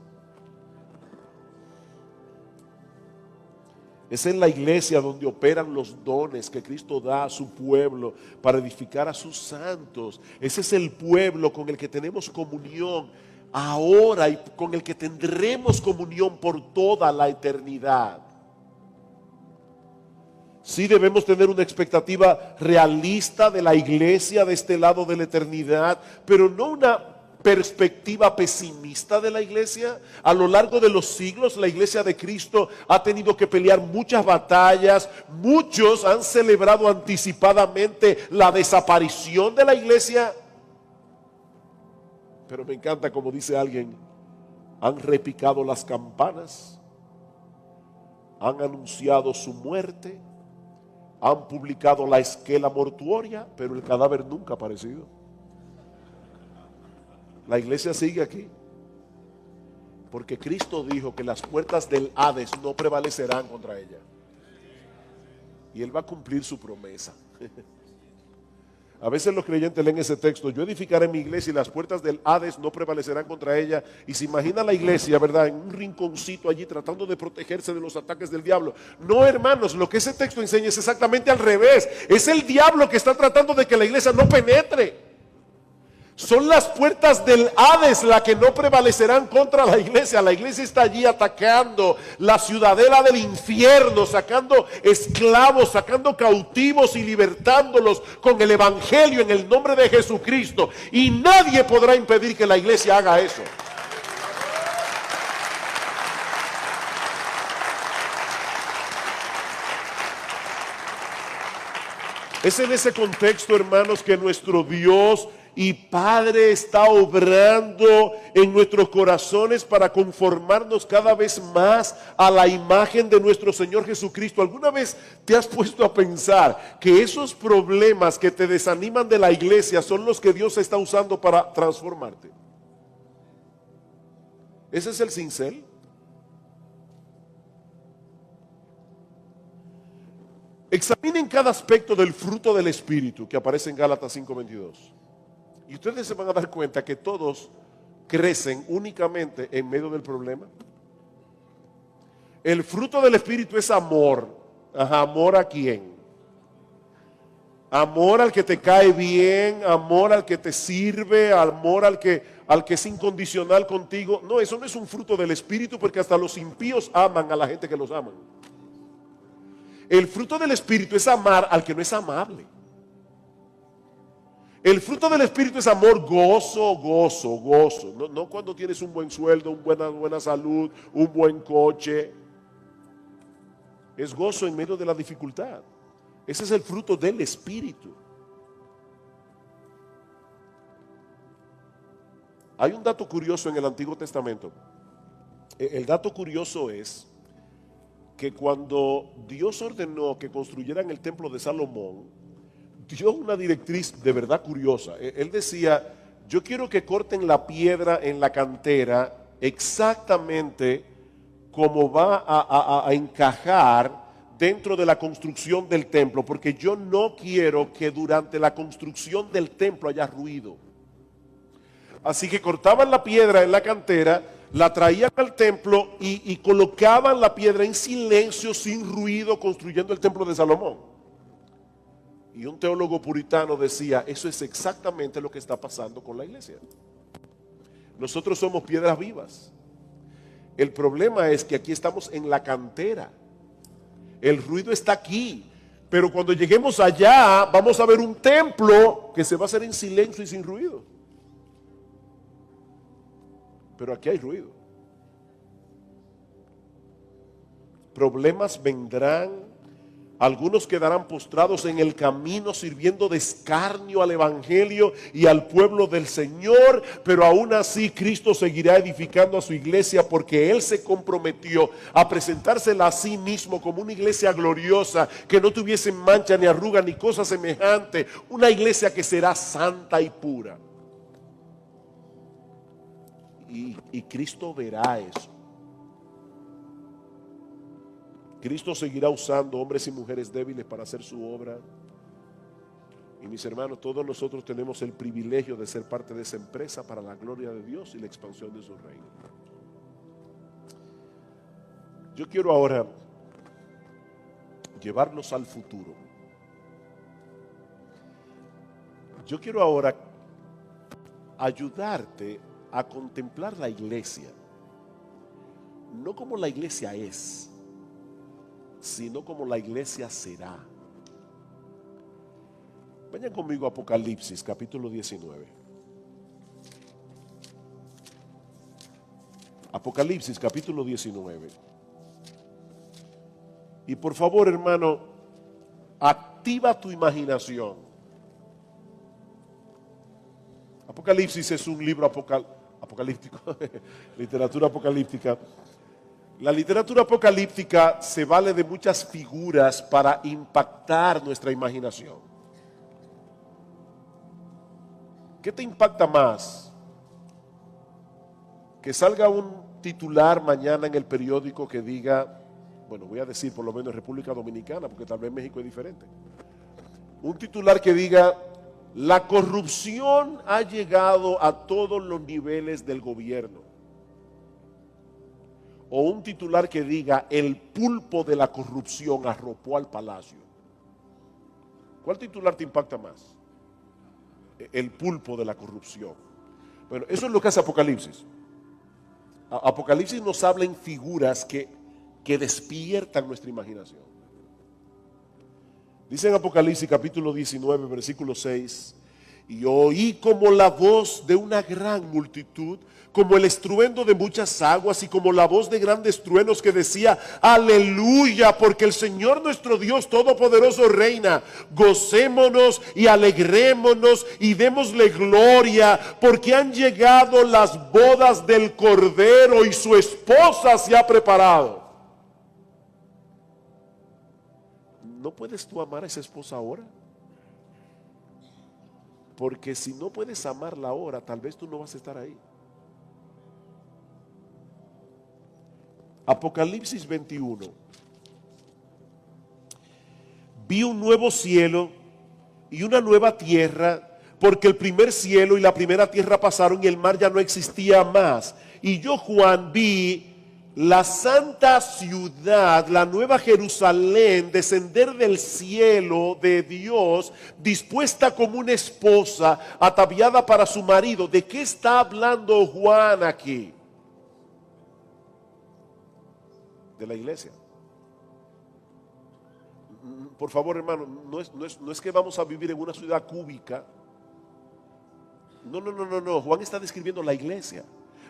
Es en la iglesia donde operan los dones que Cristo da a su pueblo para edificar a sus santos. Ese es el pueblo con el que tenemos comunión ahora y con el que tendremos comunión por toda la eternidad. Sí debemos tener una expectativa realista de la iglesia de este lado de la eternidad, pero no una perspectiva pesimista de la iglesia. A lo largo de los siglos, la iglesia de Cristo ha tenido que pelear muchas batallas. Muchos han celebrado anticipadamente la desaparición de la iglesia. Pero me encanta como dice alguien: han repicado las campanas, han anunciado su muerte, han publicado la esquela mortuoria, pero el cadáver nunca ha aparecido. La iglesia sigue aquí. Porque Cristo dijo que las puertas del Hades no prevalecerán contra ella. Y Él va a cumplir su promesa. A veces los creyentes leen ese texto: yo edificaré mi iglesia y las puertas del Hades no prevalecerán contra ella. Y se imagina la iglesia, ¿verdad?, en un rinconcito allí tratando de protegerse de los ataques del diablo. No, hermanos, lo que ese texto enseña es exactamente al revés. Es el diablo que está tratando de que la iglesia no penetre. Son las puertas del Hades las que no prevalecerán contra la iglesia. La iglesia está allí atacando la ciudadela del infierno, sacando esclavos, sacando cautivos y libertándolos con el evangelio en el nombre de Jesucristo. Y nadie podrá impedir que la iglesia haga eso. Es en ese contexto, hermanos, que nuestro Dios y Padre está obrando en nuestros corazones para conformarnos cada vez más a la imagen de nuestro Señor Jesucristo. ¿Alguna vez te has puesto a pensar que esos problemas que te desaniman de la iglesia son los que Dios está usando para transformarte? Ese es el cincel. Examinen cada aspecto del fruto del Espíritu que aparece en Gálatas 5:22. Y ustedes se van a dar cuenta que todos crecen únicamente en medio del problema. El fruto del Espíritu es amor. Ajá, ¿amor a quién? Amor al que te cae bien, amor al que te sirve, amor al que es incondicional contigo. No, eso no es un fruto del Espíritu, porque hasta los impíos aman a la gente que los aman. El fruto del Espíritu es amar al que no es amable. El fruto del Espíritu es amor, gozo. No cuando tienes un buen sueldo, una buena salud, un buen coche. Es gozo en medio de la dificultad. Ese es el fruto del Espíritu. Hay un dato curioso en el Antiguo Testamento. El dato curioso es que cuando Dios ordenó que construyeran el templo de Salomón, dio una directriz de verdad curiosa. Él decía: yo quiero que corten la piedra en la cantera exactamente como va a encajar dentro de la construcción del templo, porque yo no quiero que durante la construcción del templo haya ruido. Así que cortaban la piedra en la cantera, la traían al templo y colocaban la piedra en silencio, sin ruido, construyendo el templo de Salomón. Y un teólogo puritano decía: eso es exactamente lo que está pasando con la iglesia. Nosotros somos piedras vivas. El problema es que aquí estamos en la cantera. El ruido está aquí. Pero cuando lleguemos allá, vamos a ver un templo que se va a hacer en silencio y sin ruido. Pero aquí hay ruido. Problemas vendrán. Algunos quedarán postrados en el camino, sirviendo de escarnio al evangelio y al pueblo del Señor, pero aún así Cristo seguirá edificando a su iglesia, porque Él se comprometió a presentársela a sí mismo como una iglesia gloriosa, que no tuviese mancha ni arruga ni cosa semejante, una iglesia que será santa y pura. Y Cristo verá eso. Cristo seguirá usando hombres y mujeres débiles para hacer su obra. Y mis hermanos, todos nosotros tenemos el privilegio de ser parte de esa empresa para la gloria de Dios y la expansión de su reino. Yo quiero ahora llevarnos al futuro. Yo quiero ahora ayudarte a contemplar la iglesia, no como la iglesia es, sino como la iglesia será. Vayan conmigo a Apocalipsis, capítulo 19. Apocalipsis, capítulo 19. Y por favor, hermano, activa tu imaginación. Apocalipsis es un libro apocalíptico, literatura apocalíptica. La literatura apocalíptica se vale de muchas figuras para impactar nuestra imaginación. ¿Qué te impacta más? Que salga un titular mañana en el periódico que diga, bueno, voy a decir por lo menos República Dominicana, porque tal vez México es diferente. Un titular que diga, la corrupción ha llegado a todos los niveles del gobierno. O un titular que diga, el pulpo de la corrupción arropó al palacio. ¿Cuál titular te impacta más? El pulpo de la corrupción. Bueno, eso es lo que hace Apocalipsis. Apocalipsis nos habla en figuras que despiertan nuestra imaginación. Dice en Apocalipsis capítulo 19, versículo 6, y oí como la voz de una gran multitud, como el estruendo de muchas aguas y como la voz de grandes truenos que decía, aleluya, porque el Señor nuestro Dios Todopoderoso reina. Gocémonos y alegrémonos y démosle gloria, porque han llegado las bodas del Cordero y su esposa se ha preparado. ¿No puedes tú amar a esa esposa ahora? Porque si no puedes amarla ahora, tal vez tú no vas a estar ahí. Apocalipsis 21. Vi un nuevo cielo y una nueva tierra, porque el primer cielo y la primera tierra pasaron y el mar ya no existía más. Y yo, Juan, vi la santa ciudad, la nueva Jerusalén, descender del cielo de Dios, dispuesta como una esposa, ataviada para su marido. ¿De qué está hablando Juan aquí? De la iglesia. Por favor, hermano, no es que vamos a vivir en una ciudad cúbica. No. Juan está describiendo la iglesia.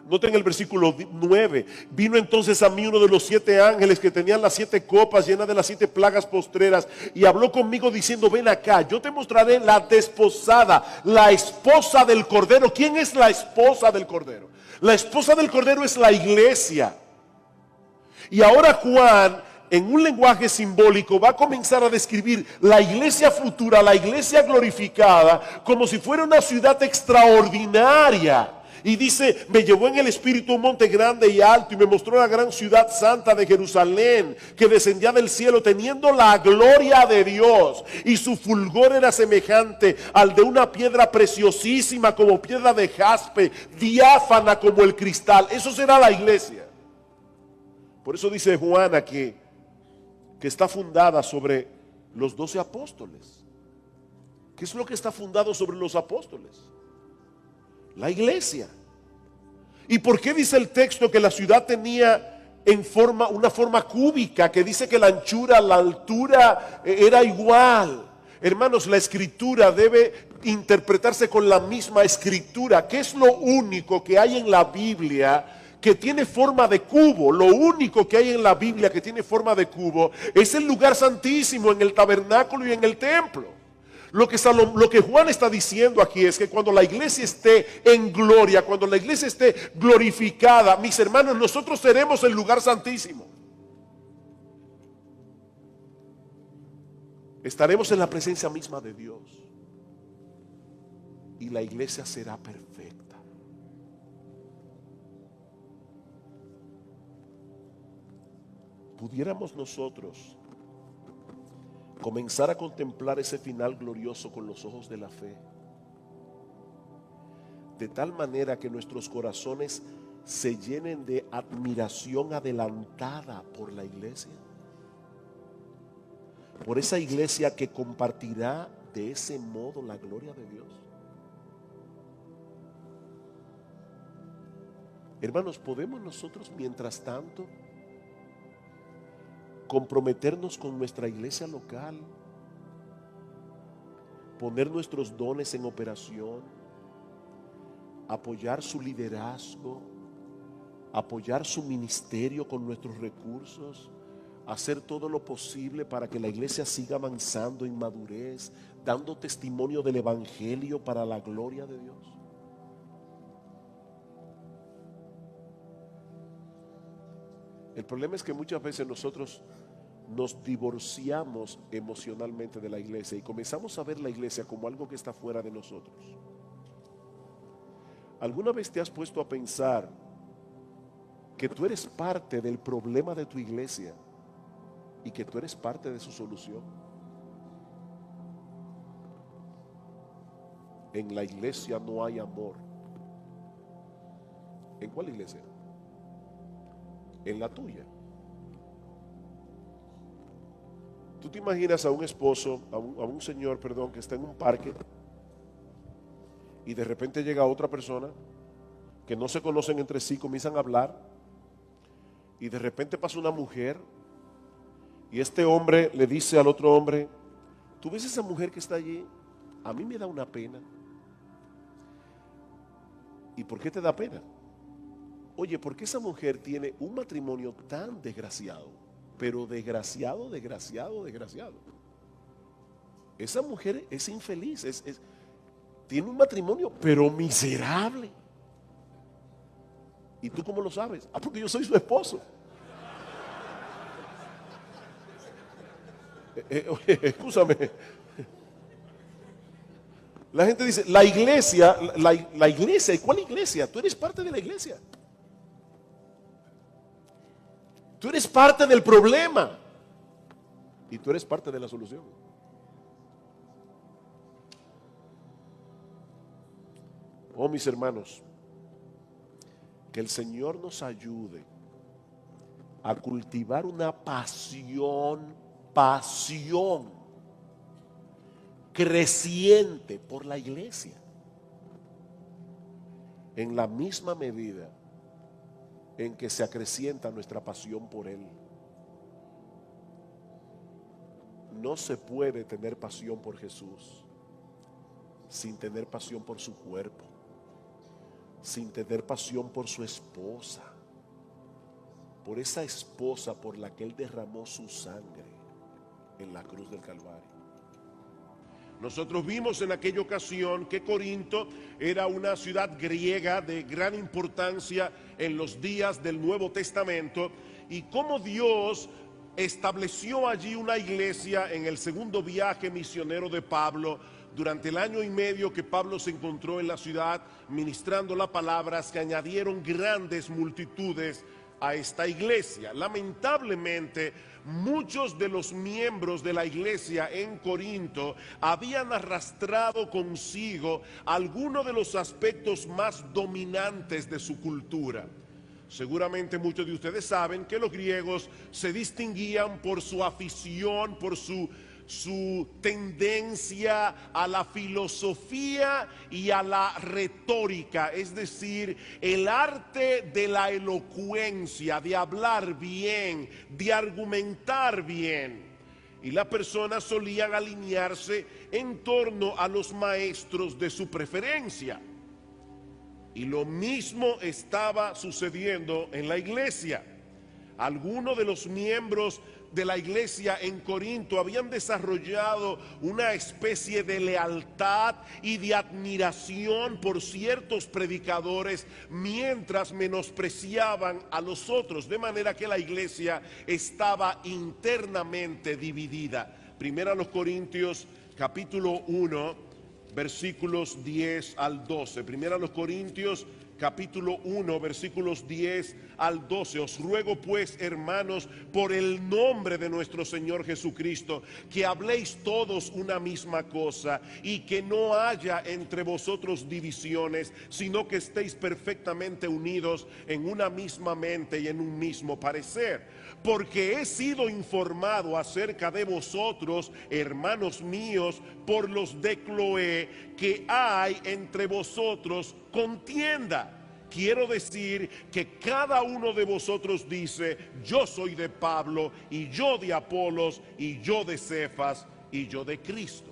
Noten el versículo 9. Vino entonces a mí uno de los 7 ángeles que tenían las 7 copas llenas de las 7 plagas postreras y habló conmigo diciendo, ven acá, yo te mostraré la desposada, la esposa del Cordero. ¿Quién es la esposa del Cordero? La esposa del Cordero es la iglesia. Y ahora Juan, en un lenguaje simbólico, va a comenzar a describir la iglesia futura, la iglesia glorificada, como si fuera una ciudad extraordinaria. Y dice, me llevó en el espíritu a un monte grande y alto y me mostró la gran ciudad santa de Jerusalén que descendía del cielo teniendo la gloria de Dios. Y su fulgor era semejante al de una piedra preciosísima como piedra de jaspe, diáfana como el cristal. Eso será la iglesia. Por eso dice Juan aquí que está fundada sobre los 12 apóstoles. ¿Qué es lo que está fundado sobre los apóstoles? La iglesia. ¿Y por qué dice el texto que la ciudad tenía una forma cúbica? Que dice que la anchura, la altura era igual. Hermanos, la escritura debe interpretarse con la misma escritura. ¿Qué es lo único que hay en la Biblia que tiene forma de cubo? Lo único que hay en la Biblia que tiene forma de cubo es el lugar santísimo en el tabernáculo y en el templo. Lo que Juan está diciendo aquí es que cuando la iglesia esté en gloria, cuando la iglesia esté glorificada, mis hermanos, nosotros seremos el lugar santísimo. Estaremos en la presencia misma de Dios. Y la iglesia será perfecta. Pudiéramos nosotros comenzar a contemplar ese final glorioso con los ojos de la fe, de tal manera que nuestros corazones se llenen de admiración adelantada por la iglesia, por esa iglesia que compartirá de ese modo la gloria de Dios. Hermanos, ¿podemos nosotros mientras tanto comprometernos con nuestra iglesia local, poner nuestros dones en operación, apoyar su liderazgo, apoyar su ministerio con nuestros recursos, hacer todo lo posible para que la iglesia siga avanzando en madurez, dando testimonio del evangelio para la gloria de Dios? El problema es que muchas veces nosotros nos divorciamos emocionalmente de la iglesia y comenzamos a ver la iglesia como algo que está fuera de nosotros. ¿Alguna vez te has puesto a pensar que tú eres parte del problema de tu iglesia y que tú eres parte de su solución. En la iglesia no hay amor. ¿En cuál iglesia? En la tuya. Tú te imaginas a un esposo, a un señor, perdón, que está en un parque y de repente llega otra persona que no se conocen entre sí, comienzan a hablar y de repente pasa una mujer y este hombre le dice al otro hombre: ¿tú ves esa mujer que está allí? A mí me da una pena. ¿Y por qué te da pena? Oye, porque esa mujer tiene un matrimonio tan desgraciado, pero desgraciado. Esa mujer es infeliz, tiene un matrimonio, pero miserable. ¿Y tú cómo lo sabes? Ah, porque yo soy su esposo. Oye, escúchame. La gente dice, la iglesia, la iglesia, ¿y cuál iglesia? Tú eres parte de la iglesia. Tú eres parte del problema y tú eres parte de la solución. Oh, mis hermanos, que el Señor nos ayude a cultivar una pasión creciente por la iglesia, en la misma medida en que se acrecienta nuestra pasión por Él. No se puede tener pasión por Jesús sin tener pasión por su cuerpo, sin tener pasión por su esposa, por esa esposa por la que Él derramó su sangre en la cruz del Calvario. Nosotros vimos en aquella ocasión que Corinto era una ciudad griega de gran importancia en los días del Nuevo Testamento y cómo Dios estableció allí una iglesia en el segundo viaje misionero de Pablo. Durante el año y medio que Pablo se encontró en la ciudad ministrando la palabra, se añadieron grandes multitudes a esta iglesia. Lamentablemente, muchos de los miembros de la iglesia en Corinto habían arrastrado consigo algunos de los aspectos más dominantes de su cultura. Seguramente muchos de ustedes saben que los griegos se distinguían por su afición, por su tendencia a la filosofía y a la retórica, es decir, el arte de la elocuencia, de hablar bien, de argumentar bien. Y las personas solían alinearse en torno a los maestros de su preferencia. Y lo mismo estaba sucediendo en la iglesia. Algunos de los miembros de la iglesia en Corinto habían desarrollado una especie de lealtad y de admiración por ciertos predicadores, mientras menospreciaban a los otros, de manera que la iglesia estaba internamente dividida. Primera a los Corintios capítulo 1 versículos 10 al 12. Primera a los Corintios capítulo 1 versículos 10 al 12. Os ruego pues, hermanos, por el nombre de nuestro Señor Jesucristo, que habléis todos una misma cosa y que no haya entre vosotros divisiones, sino que estéis perfectamente unidos en una misma mente y en un mismo parecer. Porque he sido informado acerca de vosotros, hermanos míos, por los de Cloé, que hay entre vosotros contienda. Quiero decir que cada uno de vosotros dice: yo soy de Pablo, y yo de Apolos, y yo de Cefas, y yo de Cristo.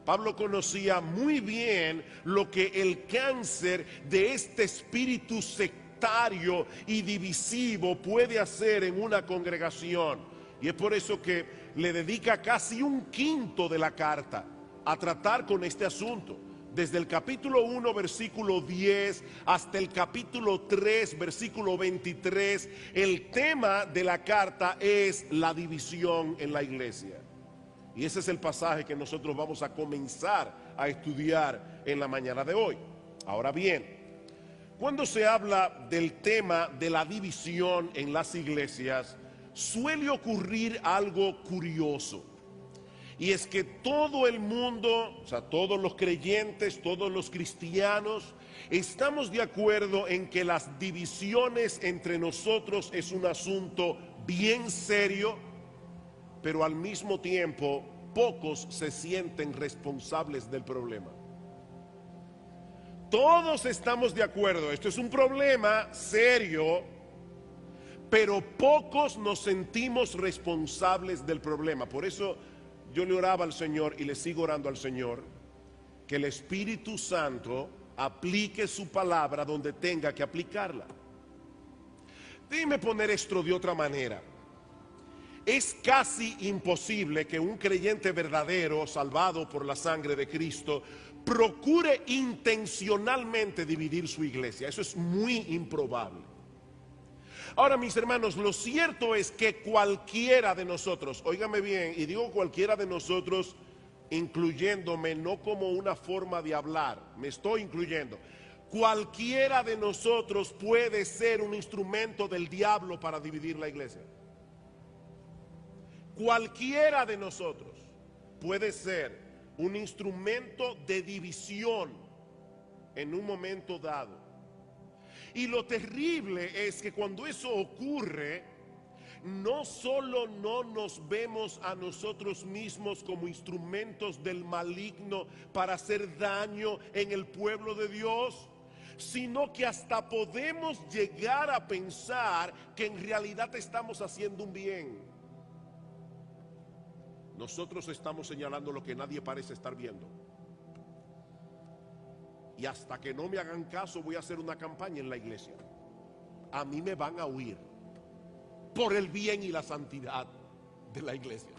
Pablo conocía muy bien lo que el cáncer de este espíritu sectario y divisivo puede hacer en una congregación. Y es por eso que le dedica casi un quinto de la carta a tratar con este asunto. Desde el capítulo 1, versículo 10, hasta el capítulo 3, versículo 23, el tema de la carta es la división en la iglesia. Y ese es el pasaje que nosotros vamos a comenzar a estudiar en la mañana de hoy. Ahora bien, Cuando se habla del tema de la división en las iglesias, suele ocurrir algo curioso. Y es que todo el mundo, o sea, todos los creyentes, todos los cristianos, estamos de acuerdo en que las divisiones entre nosotros es un asunto bien serio, pero al mismo tiempo pocos se sienten responsables del problema. Todos estamos de acuerdo, esto es un problema serio, pero pocos nos sentimos responsables del problema. Por eso yo le oraba al Señor y le sigo orando al Señor, que el Espíritu Santo aplique su palabra donde tenga que aplicarla. Déjeme poner esto de otra manera. Es casi imposible que un creyente verdadero, salvado por la sangre de Cristo, procure intencionalmente dividir su iglesia. Eso es muy improbable. Ahora, mis hermanos, lo cierto es que cualquiera de nosotros, óigame bien, y digo cualquiera de nosotros, incluyéndome, no como una forma de hablar, me estoy incluyendo. Cualquiera de nosotros puede ser un instrumento del diablo para dividir la iglesia. Cualquiera de nosotros puede ser un instrumento de división en un momento dado. Y lo terrible es que cuando eso ocurre, no solo no nos vemos a nosotros mismos como instrumentos del maligno para hacer daño en el pueblo de Dios, sino que hasta podemos llegar a pensar que en realidad estamos haciendo un bien. Nosotros estamos señalando lo que nadie parece estar viendo. Y hasta que no me hagan caso voy a hacer una campaña en la iglesia. A mí me van a oír por el bien y la santidad de la iglesia.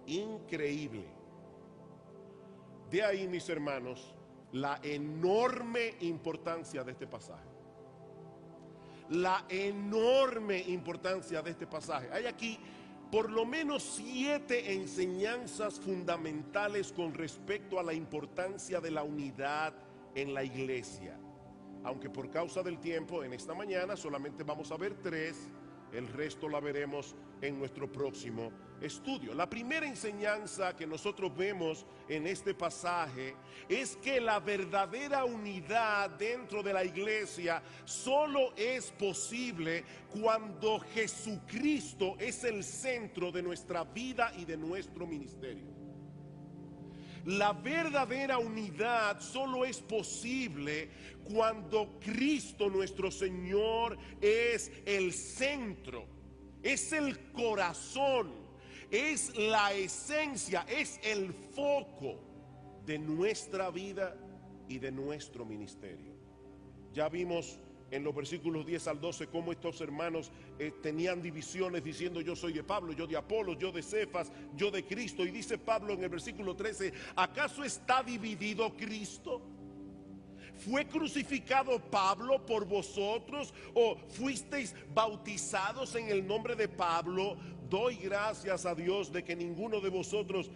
Increíble. De ahí, mis hermanos, la enorme importancia de este pasaje. La enorme importancia de este pasaje. Hay aquí por lo menos 7 enseñanzas fundamentales con respecto a la importancia de la unidad en la iglesia. Aunque por causa del tiempo en esta mañana solamente vamos a ver 3, el resto la veremos en nuestro próximo estudio. La primera enseñanza que nosotros vemos en este pasaje es que la verdadera unidad dentro de la iglesia solo es posible cuando Jesucristo es el centro de nuestra vida y de nuestro ministerio. La verdadera unidad solo es posible cuando Cristo nuestro Señor es el centro, es el corazón, es la esencia, es el foco de nuestra vida y de nuestro ministerio. Ya vimos en los versículos 10 al 12 cómo estos hermanos tenían divisiones diciendo yo soy de Pablo, yo de Apolos, yo de Cefas, yo de Cristo. Y dice Pablo en el versículo 13, ¿acaso está dividido Cristo? ¿Fue crucificado Pablo por vosotros o fuisteis bautizados en el nombre de Pablo? Doy gracias a Dios de que a ninguno de vosotros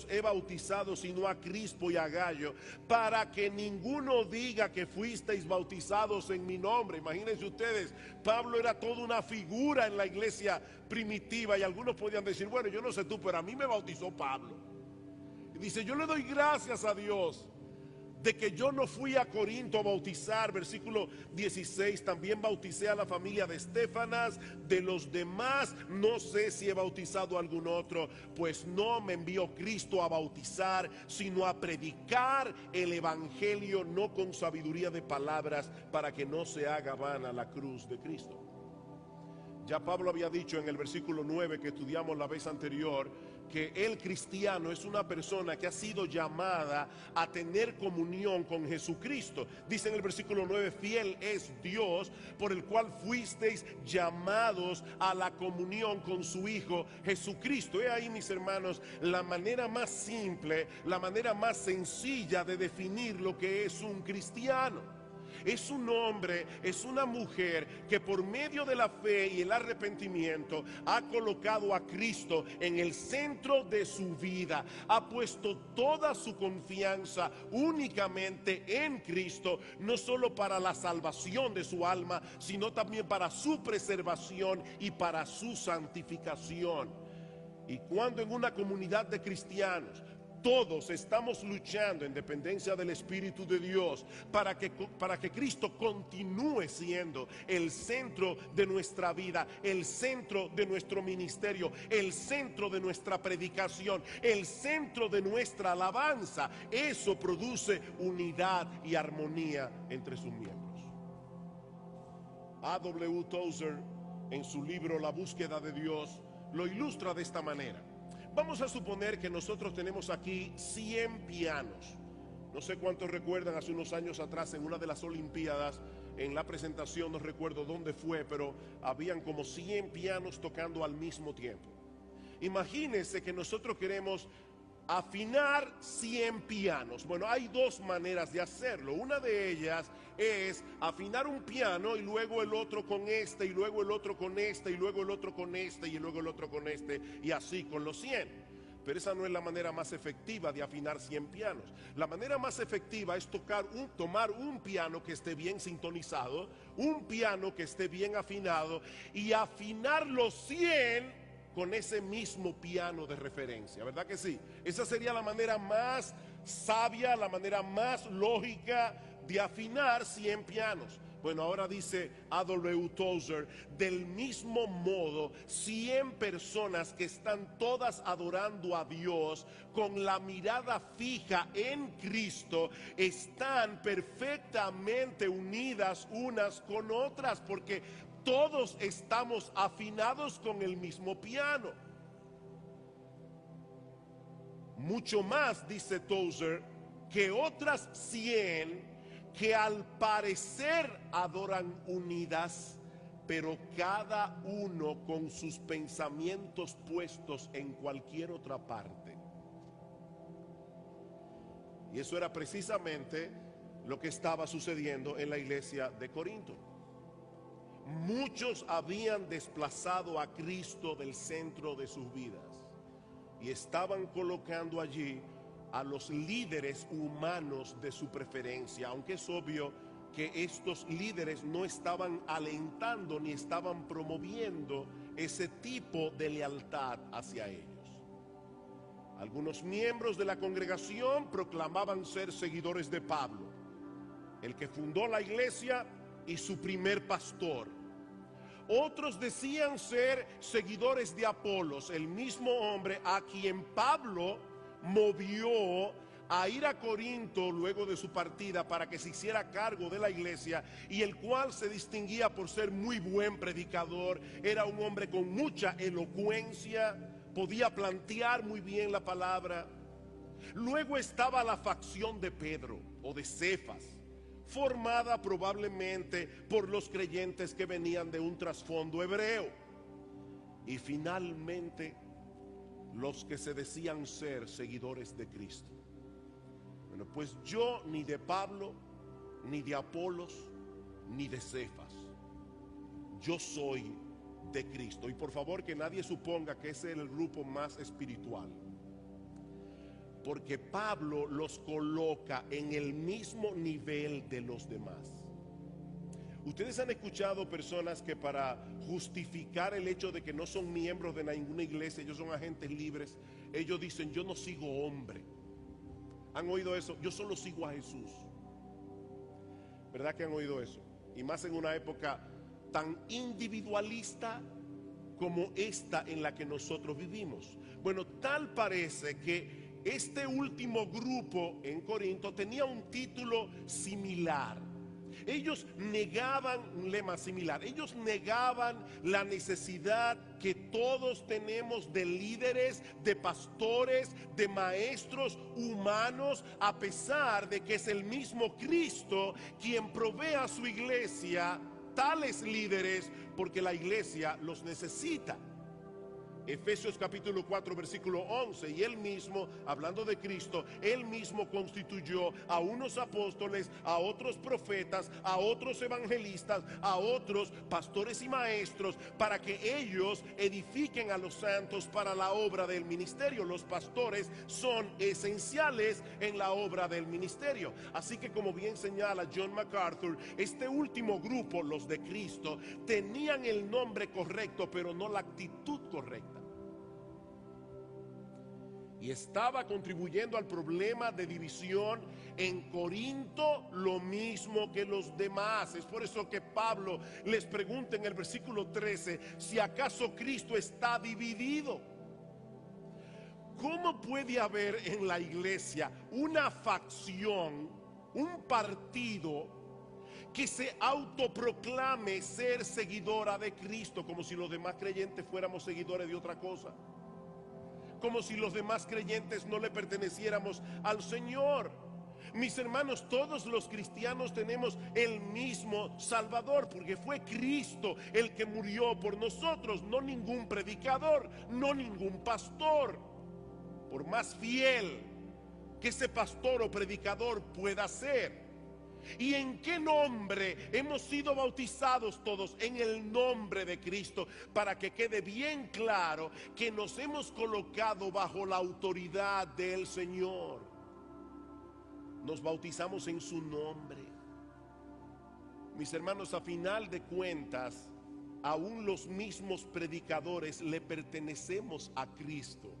he bautizado sino a Crispo y a Gallo, para que ninguno diga que fuisteis bautizados en mi nombre. Imagínense ustedes, Pablo era toda una figura en la iglesia primitiva y algunos podían decir, bueno, yo no sé tú, pero a mí me bautizó Pablo. Y dice, yo le doy gracias a Dios de que yo no fui a Corinto a bautizar. Versículo 16, también bauticé a la familia de Estefanas, de los demás no sé si he bautizado a algún otro, pues no me envió Cristo a bautizar, sino a predicar el evangelio, no con sabiduría de palabras, para que no se haga vana la cruz de Cristo. Ya Pablo había dicho en el versículo 9 que estudiamos la vez anterior, que el cristiano es una persona que ha sido llamada a tener comunión con Jesucristo. Dice en el versículo 9, fiel es Dios por el cual fuisteis llamados a la comunión con su Hijo Jesucristo. He ahí, mis hermanos, la manera más simple, la manera más sencilla de definir lo que es un cristiano. Es un hombre, es una mujer que por medio de la fe y el arrepentimiento ha colocado a Cristo en el centro de su vida. Ha puesto toda su confianza únicamente en Cristo, no solo para la salvación de su alma, sino también para su preservación y para su santificación. Y cuando en una comunidad de cristianos todos estamos luchando en dependencia del Espíritu de Dios para que Cristo continúe siendo el centro de nuestra vida, el centro de nuestro ministerio, el centro de nuestra predicación, el centro de nuestra alabanza, eso produce unidad y armonía entre sus miembros. A.W. Tozer, en su libro La búsqueda de Dios, lo ilustra de esta manera. Vamos a suponer que nosotros tenemos aquí 100 pianos. No sé cuántos recuerdan hace unos años atrás en una de las Olimpiadas, en la presentación, no recuerdo dónde fue, pero habían como 100 pianos tocando al mismo tiempo. Imagínense que nosotros queremos afinar 100 pianos. Bueno, hay dos maneras de hacerlo. Una de ellas es afinar un piano y luego el otro con este, y luego el otro con este, y luego el otro con este, y luego el otro con este, y así con los 100. Pero esa no es la manera más efectiva de afinar 100 pianos. La manera más efectiva es tomar un piano que esté bien sintonizado, un piano que esté bien afinado, y afinar los 100 con ese mismo piano de referencia, ¿verdad que sí? Esa sería la manera más sabia, la manera más lógica de afinar 100 pianos. Bueno, ahora dice A.W. Tozer, del mismo modo, 100 personas que están todas adorando a Dios con la mirada fija en Cristo, están perfectamente unidas unas con otras, porque todos estamos afinados con el mismo piano. Mucho más, dice Tozer, que otras 100 que al parecer adoran unidas, pero cada uno con sus pensamientos puestos en cualquier otra parte. Y eso era precisamente lo que estaba sucediendo en la iglesia de Corinto. Muchos habían desplazado a Cristo del centro de sus vidas y estaban colocando allí a los líderes humanos de su preferencia, aunque es obvio que estos líderes no estaban alentando ni estaban promoviendo ese tipo de lealtad hacia ellos. Algunos miembros de la congregación proclamaban ser seguidores de Pablo, el que fundó la iglesia y su primer pastor. Otros decían ser seguidores de Apolos, el mismo hombre a quien Pablo movió a ir a Corinto luego de su partida para que se hiciera cargo de la iglesia, y el cual se distinguía por ser muy buen predicador. Era un hombre con mucha elocuencia, podía plantear muy bien la palabra. Luego estaba la facción de Pedro o de Cefas, formada probablemente por los creyentes que venían de un trasfondo hebreo. Y finalmente los que se decían ser seguidores de Cristo. Bueno, pues yo ni de Pablo, ni de Apolos, ni de Cefas. Yo soy de Cristo. Y por favor que nadie suponga que ese es el grupo más espiritual, porque Pablo los coloca en el mismo nivel de los demás. Ustedes han escuchado personas que para justificar el hecho de que no son miembros de ninguna iglesia, ellos son agentes libres, ellos dicen: yo no sigo hombre. ¿Han oído eso? Yo solo sigo a Jesús. ¿Verdad que han oído eso? Y más en una época tan individualista como esta en la que nosotros vivimos. Bueno, tal parece que este último grupo en Corinto tenía un título similar. Ellos negaban un lema similar. Ellos negaban la necesidad que todos tenemos de líderes, de pastores, de maestros humanos, a pesar de que es el mismo Cristo quien provee a su iglesia tales líderes, porque la iglesia los necesita. Efesios capítulo 4 versículo 11, y él mismo, hablando de Cristo, él mismo constituyó a unos apóstoles, a otros profetas, a otros evangelistas, a otros pastores y maestros, para que ellos edifiquen a los santos para la obra del ministerio. Los pastores son esenciales en la obra del ministerio. Así que, como bien señala John MacArthur, este último grupo, los de Cristo, tenían el nombre correcto, pero no la actitud correcta. Y estaba contribuyendo al problema de división en Corinto, lo mismo que los demás. Es por eso que Pablo les pregunta en el versículo 13, si acaso Cristo está dividido. ¿Cómo puede haber en la iglesia una facción, un partido que se autoproclame ser seguidora de Cristo, como si los demás creyentes fuéramos seguidores de otra cosa? Como si los demás creyentes no le perteneciéramos al Señor. Mis hermanos, todos los cristianos tenemos el mismo Salvador, porque fue Cristo el que murió por nosotros, no ningún predicador, no ningún pastor, por más fiel que ese pastor o predicador pueda ser. ¿Y en qué nombre hemos sido bautizados todos? En el nombre de Cristo, para que quede bien claro que nos hemos colocado bajo la autoridad del Señor. Nos bautizamos en su nombre. Mis hermanos, a final de cuentas, aún los mismos predicadores le pertenecemos a Cristo.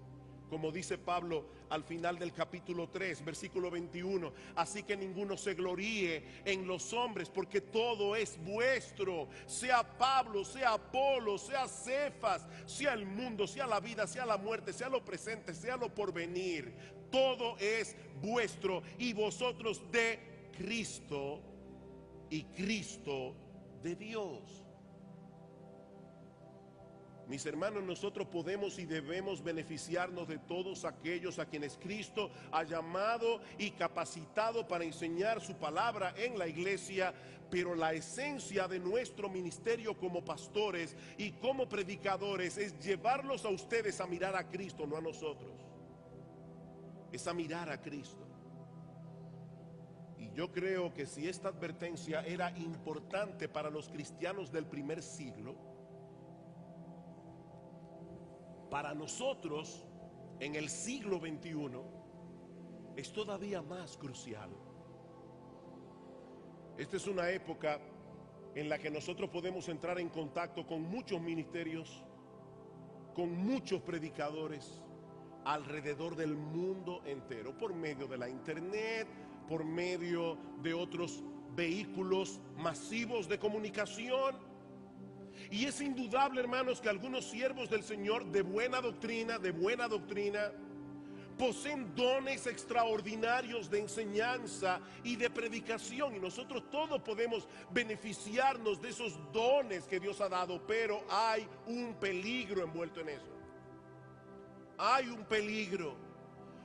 Como dice Pablo al final del capítulo 3, versículo 21, así que ninguno se gloríe en los hombres, porque todo es vuestro, sea Pablo, sea Apolo, sea Cefas, sea el mundo, sea la vida, sea la muerte, sea lo presente, sea lo porvenir, todo es vuestro, y vosotros de Cristo y Cristo de Dios. Mis hermanos, nosotros podemos y debemos beneficiarnos de todos aquellos a quienes Cristo ha llamado y capacitado para enseñar su palabra en la iglesia, pero la esencia de nuestro ministerio como pastores y como predicadores es llevarlos a ustedes a mirar a Cristo, no a nosotros. Es a mirar a Cristo. Y yo creo que si esta advertencia era importante para los cristianos del primer siglo, para nosotros en el siglo XXI es todavía más crucial. Esta es una época en la que nosotros podemos entrar en contacto con muchos ministerios, con muchos predicadores alrededor del mundo entero, por medio de la internet, por medio de otros vehículos masivos de comunicación. Y es indudable, hermanos, que algunos siervos del Señor de buena doctrina, poseen dones extraordinarios de enseñanza y de predicación, y nosotros todos podemos beneficiarnos de esos dones que Dios ha dado, pero hay un peligro envuelto en eso. Hay un peligro.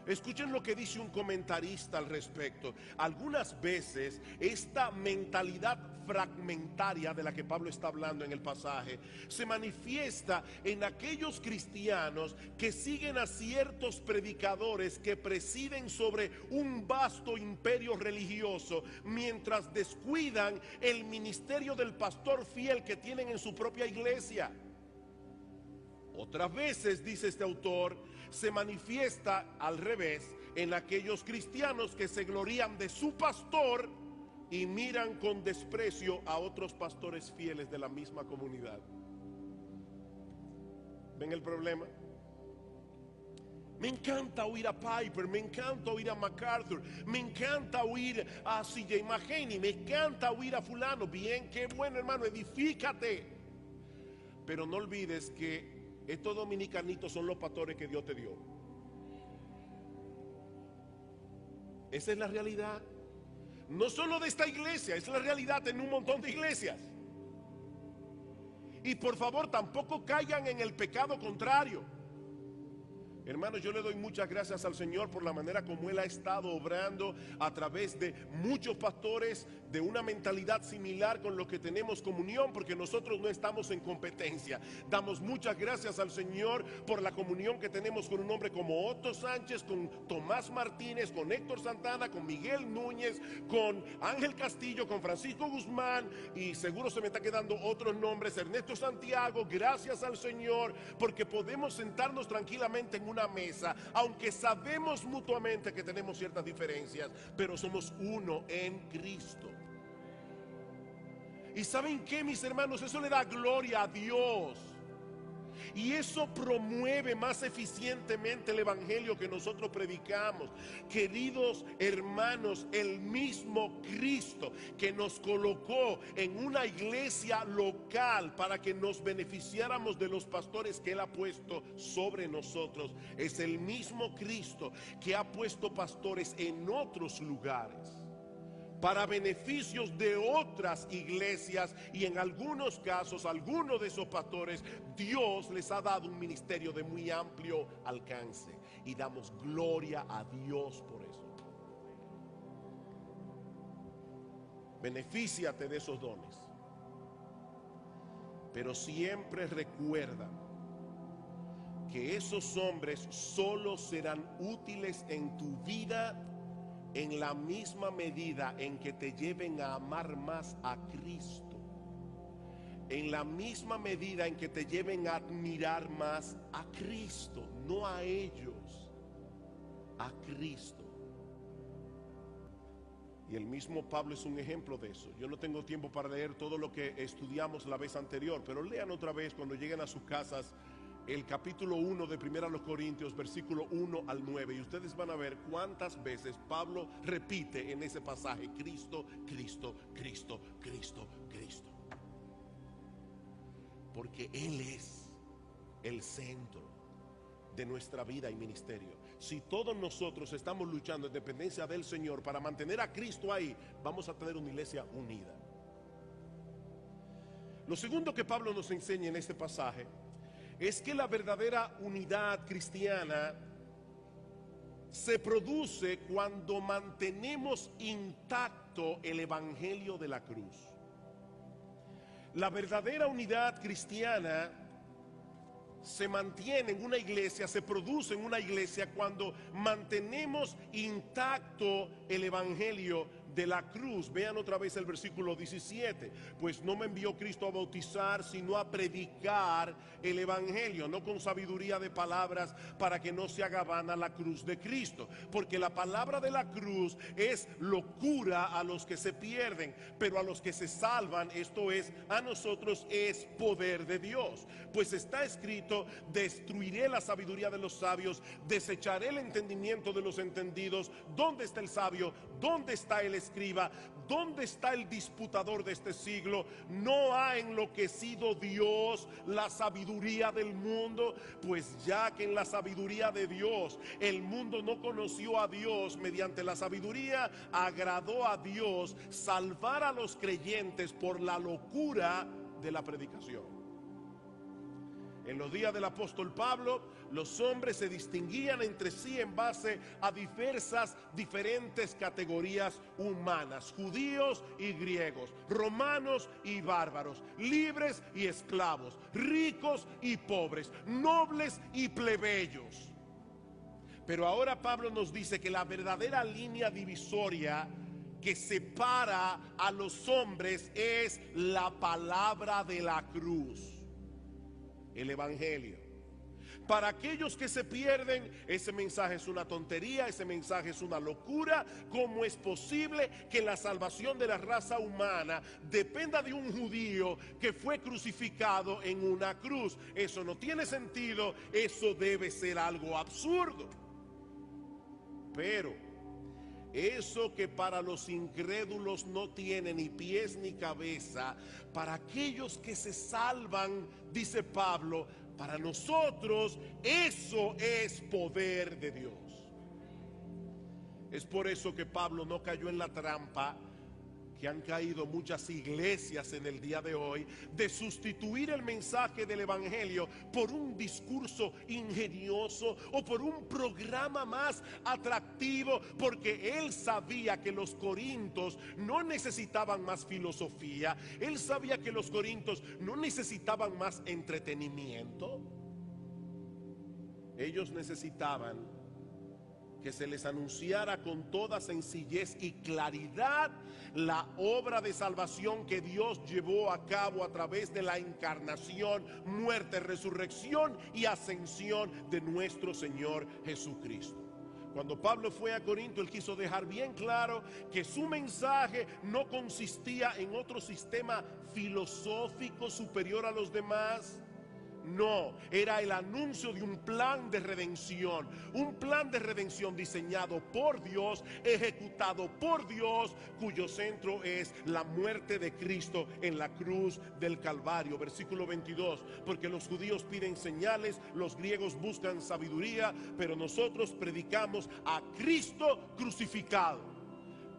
Escuchen lo que dice un comentarista al respecto. Algunas veces esta mentalidad fragmentaria de la que Pablo está hablando en el pasaje se manifiesta en aquellos cristianos que siguen a ciertos predicadores que presiden sobre un vasto imperio religioso, mientras descuidan el ministerio del pastor fiel que tienen en su propia iglesia. Otras veces, dice este autor, se manifiesta al revés en aquellos cristianos que se glorían de su pastor y miran con desprecio a otros pastores fieles de la misma comunidad. ¿Ven el problema? Me encanta oír a Piper, me encanta oír a MacArthur, me encanta oír a C.J. Mahaney, me encanta oír a fulano. Bien, qué bueno, hermano, edifícate. Pero no olvides que estos dominicanitos son los pastores que Dios te dio. Esa es la realidad. No solo de esta iglesia, es la realidad en un montón de iglesias. Y por favor, tampoco caigan en el pecado contrario. Hermanos, yo le doy muchas gracias al Señor por la manera como Él ha estado obrando a través de muchos pastores de una mentalidad similar con los que tenemos comunión, porque nosotros no estamos en competencia. Damos muchas gracias al Señor por la comunión que tenemos con un hombre como Otto Sánchez, con Tomás Martínez, con Héctor Santana, con Miguel Núñez, con Ángel Castillo, con Francisco Guzmán, y seguro se me está quedando otros nombres, Ernesto Santiago. Gracias al Señor porque podemos sentarnos tranquilamente en una mesa, aunque sabemos mutuamente que tenemos ciertas diferencias, pero somos uno en Cristo. ¿Y saben qué, mis hermanos? Eso le da gloria a Dios. Y eso promueve más eficientemente el evangelio que nosotros predicamos. Queridos hermanos, el mismo Cristo que nos colocó en una iglesia local para que nos beneficiáramos de los pastores que Él ha puesto sobre nosotros, es el mismo Cristo que ha puesto pastores en otros lugares para beneficios de otras iglesias, y en algunos casos, algunos de esos pastores, Dios les ha dado un ministerio de muy amplio alcance, y damos gloria a Dios por eso. Benefíciate de esos dones, pero siempre recuerda que esos hombres solo serán útiles en tu vida en la misma medida en que te lleven a amar más a Cristo, en la misma medida en que te lleven a admirar más a Cristo, no a ellos, a Cristo. Y el mismo Pablo es un ejemplo de eso. Yo no tengo tiempo para leer todo lo que estudiamos la vez anterior, pero lean otra vez cuando lleguen a sus casas el capítulo 1 de 1 Corintios, versículo 1 al 9, y ustedes van a ver cuántas veces Pablo repite en ese pasaje: Cristo, Cristo, Cristo, Cristo, Cristo. Porque Él es el centro de nuestra vida y ministerio. Si todos nosotros estamos luchando en dependencia del Señor para mantener a Cristo ahí, vamos a tener una iglesia unida. Lo segundo que Pablo nos enseña en este pasaje es que la verdadera unidad cristiana se produce cuando mantenemos intacto el evangelio de la cruz. La verdadera unidad cristiana se mantiene en una iglesia, se produce en una iglesia cuando mantenemos intacto el evangelio de la cruz. Vean otra vez el versículo 17: pues no me envió Cristo a bautizar, sino a predicar el evangelio, no con sabiduría de palabras, para que no se haga vana la cruz de Cristo. Porque la palabra de la cruz es locura a los que se pierden, pero a los que se salvan, esto es, a nosotros, es poder de Dios. Pues está escrito: destruiré la sabiduría de los sabios, desecharé el entendimiento de los entendidos. ¿Dónde está el sabio? ¿Dónde está el escriba? ¿Dónde está el disputador de este siglo? ¿No ha enloquecido Dios la sabiduría del mundo? Pues ya que en la sabiduría de Dios el mundo no conoció a Dios, mediante la sabiduría agradó a Dios salvar a los creyentes por la locura de la predicación. En los días del apóstol Pablo, los hombres se distinguían entre sí en base a diferentes categorías humanas: judíos y griegos, romanos y bárbaros, libres y esclavos, ricos y pobres, nobles y plebeyos. Pero ahora Pablo nos dice que la verdadera línea divisoria que separa a los hombres es la palabra de la cruz, el evangelio. Para aquellos que se pierden, ese mensaje es una tontería, ese mensaje es una locura. ¿Cómo es posible que la salvación de la raza humana dependa de un judío que fue crucificado en una cruz? Eso no tiene sentido, eso debe ser algo absurdo. Pero eso que para los incrédulos no tiene ni pies ni cabeza, para aquellos que se salvan, dice Pablo, para nosotros eso es poder de Dios. Es por eso que Pablo no cayó en la trampa que han caído muchas iglesias en el día de hoy, de sustituir el mensaje del evangelio por un discurso ingenioso o por un programa más atractivo, porque él sabía que los corintios no necesitaban más filosofía, él sabía que los corintios no necesitaban más entretenimiento. Ellos necesitaban que se les anunciara con toda sencillez y claridad la obra de salvación que Dios llevó a cabo a través de la encarnación, muerte, resurrección y ascensión de nuestro Señor Jesucristo. Cuando Pablo fue a Corinto, él quiso dejar bien claro que su mensaje no consistía en otro sistema filosófico superior a los demás. No, era el anuncio de un plan de redención diseñado por Dios, ejecutado por Dios, cuyo centro es la muerte de Cristo en la cruz del Calvario. Versículo 22, porque los judíos piden señales, los griegos buscan sabiduría, pero nosotros predicamos a Cristo crucificado.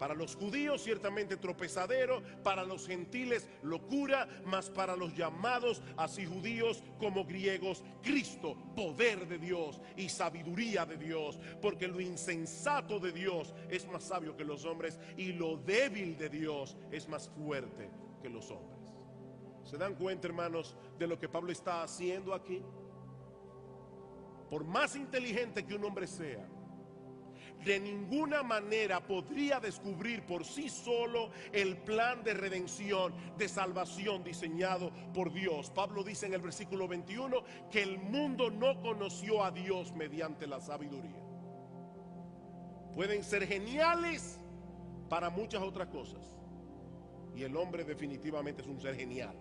Para los judíos ciertamente tropezadero, para los gentiles locura, mas para los llamados, así judíos como griegos, Cristo, poder de Dios y sabiduría de Dios, porque lo insensato de Dios es más sabio que los hombres y lo débil de Dios es más fuerte que los hombres. ¿Se dan cuenta, hermanos, de lo que Pablo está haciendo aquí? Por más inteligente que un hombre sea, de ninguna manera podría descubrir por sí solo el plan de redención, de salvación diseñado por Dios. Pablo dice en el versículo 21 que el mundo no conoció a Dios mediante la sabiduría. Pueden ser geniales para muchas otras cosas, y el hombre definitivamente es un ser genial.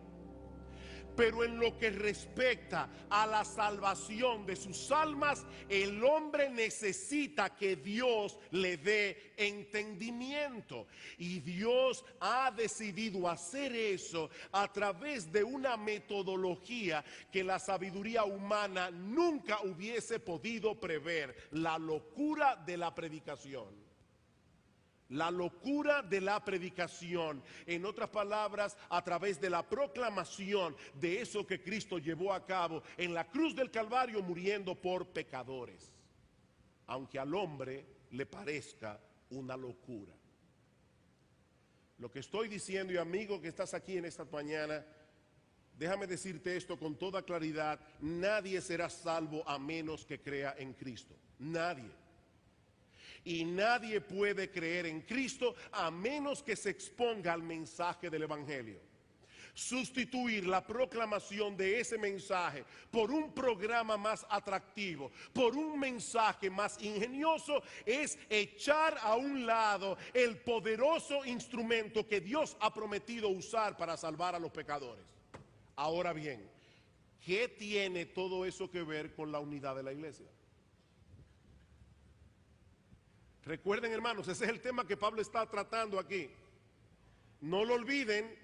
Pero en lo que respecta a la salvación de sus almas, el hombre necesita que Dios le dé entendimiento. Y Dios ha decidido hacer eso a través de una metodología que la sabiduría humana nunca hubiese podido prever: la locura de la predicación. La locura de la predicación, en otras palabras, a través de la proclamación de eso que Cristo llevó a cabo en la cruz del Calvario, muriendo por pecadores, aunque al hombre le parezca una locura. Lo que estoy diciendo, y amigo que estás aquí en esta mañana, déjame decirte esto con toda claridad: nadie será salvo a menos que crea en Cristo. Nadie. Y nadie puede creer en Cristo a menos que se exponga al mensaje del evangelio. Sustituir la proclamación de ese mensaje por un programa más atractivo, por un mensaje más ingenioso, es echar a un lado el poderoso instrumento que Dios ha prometido usar para salvar a los pecadores. Ahora bien, ¿qué tiene todo eso que ver con la unidad de la iglesia? Recuerden, hermanos, ese es el tema que Pablo está tratando aquí. No lo olviden,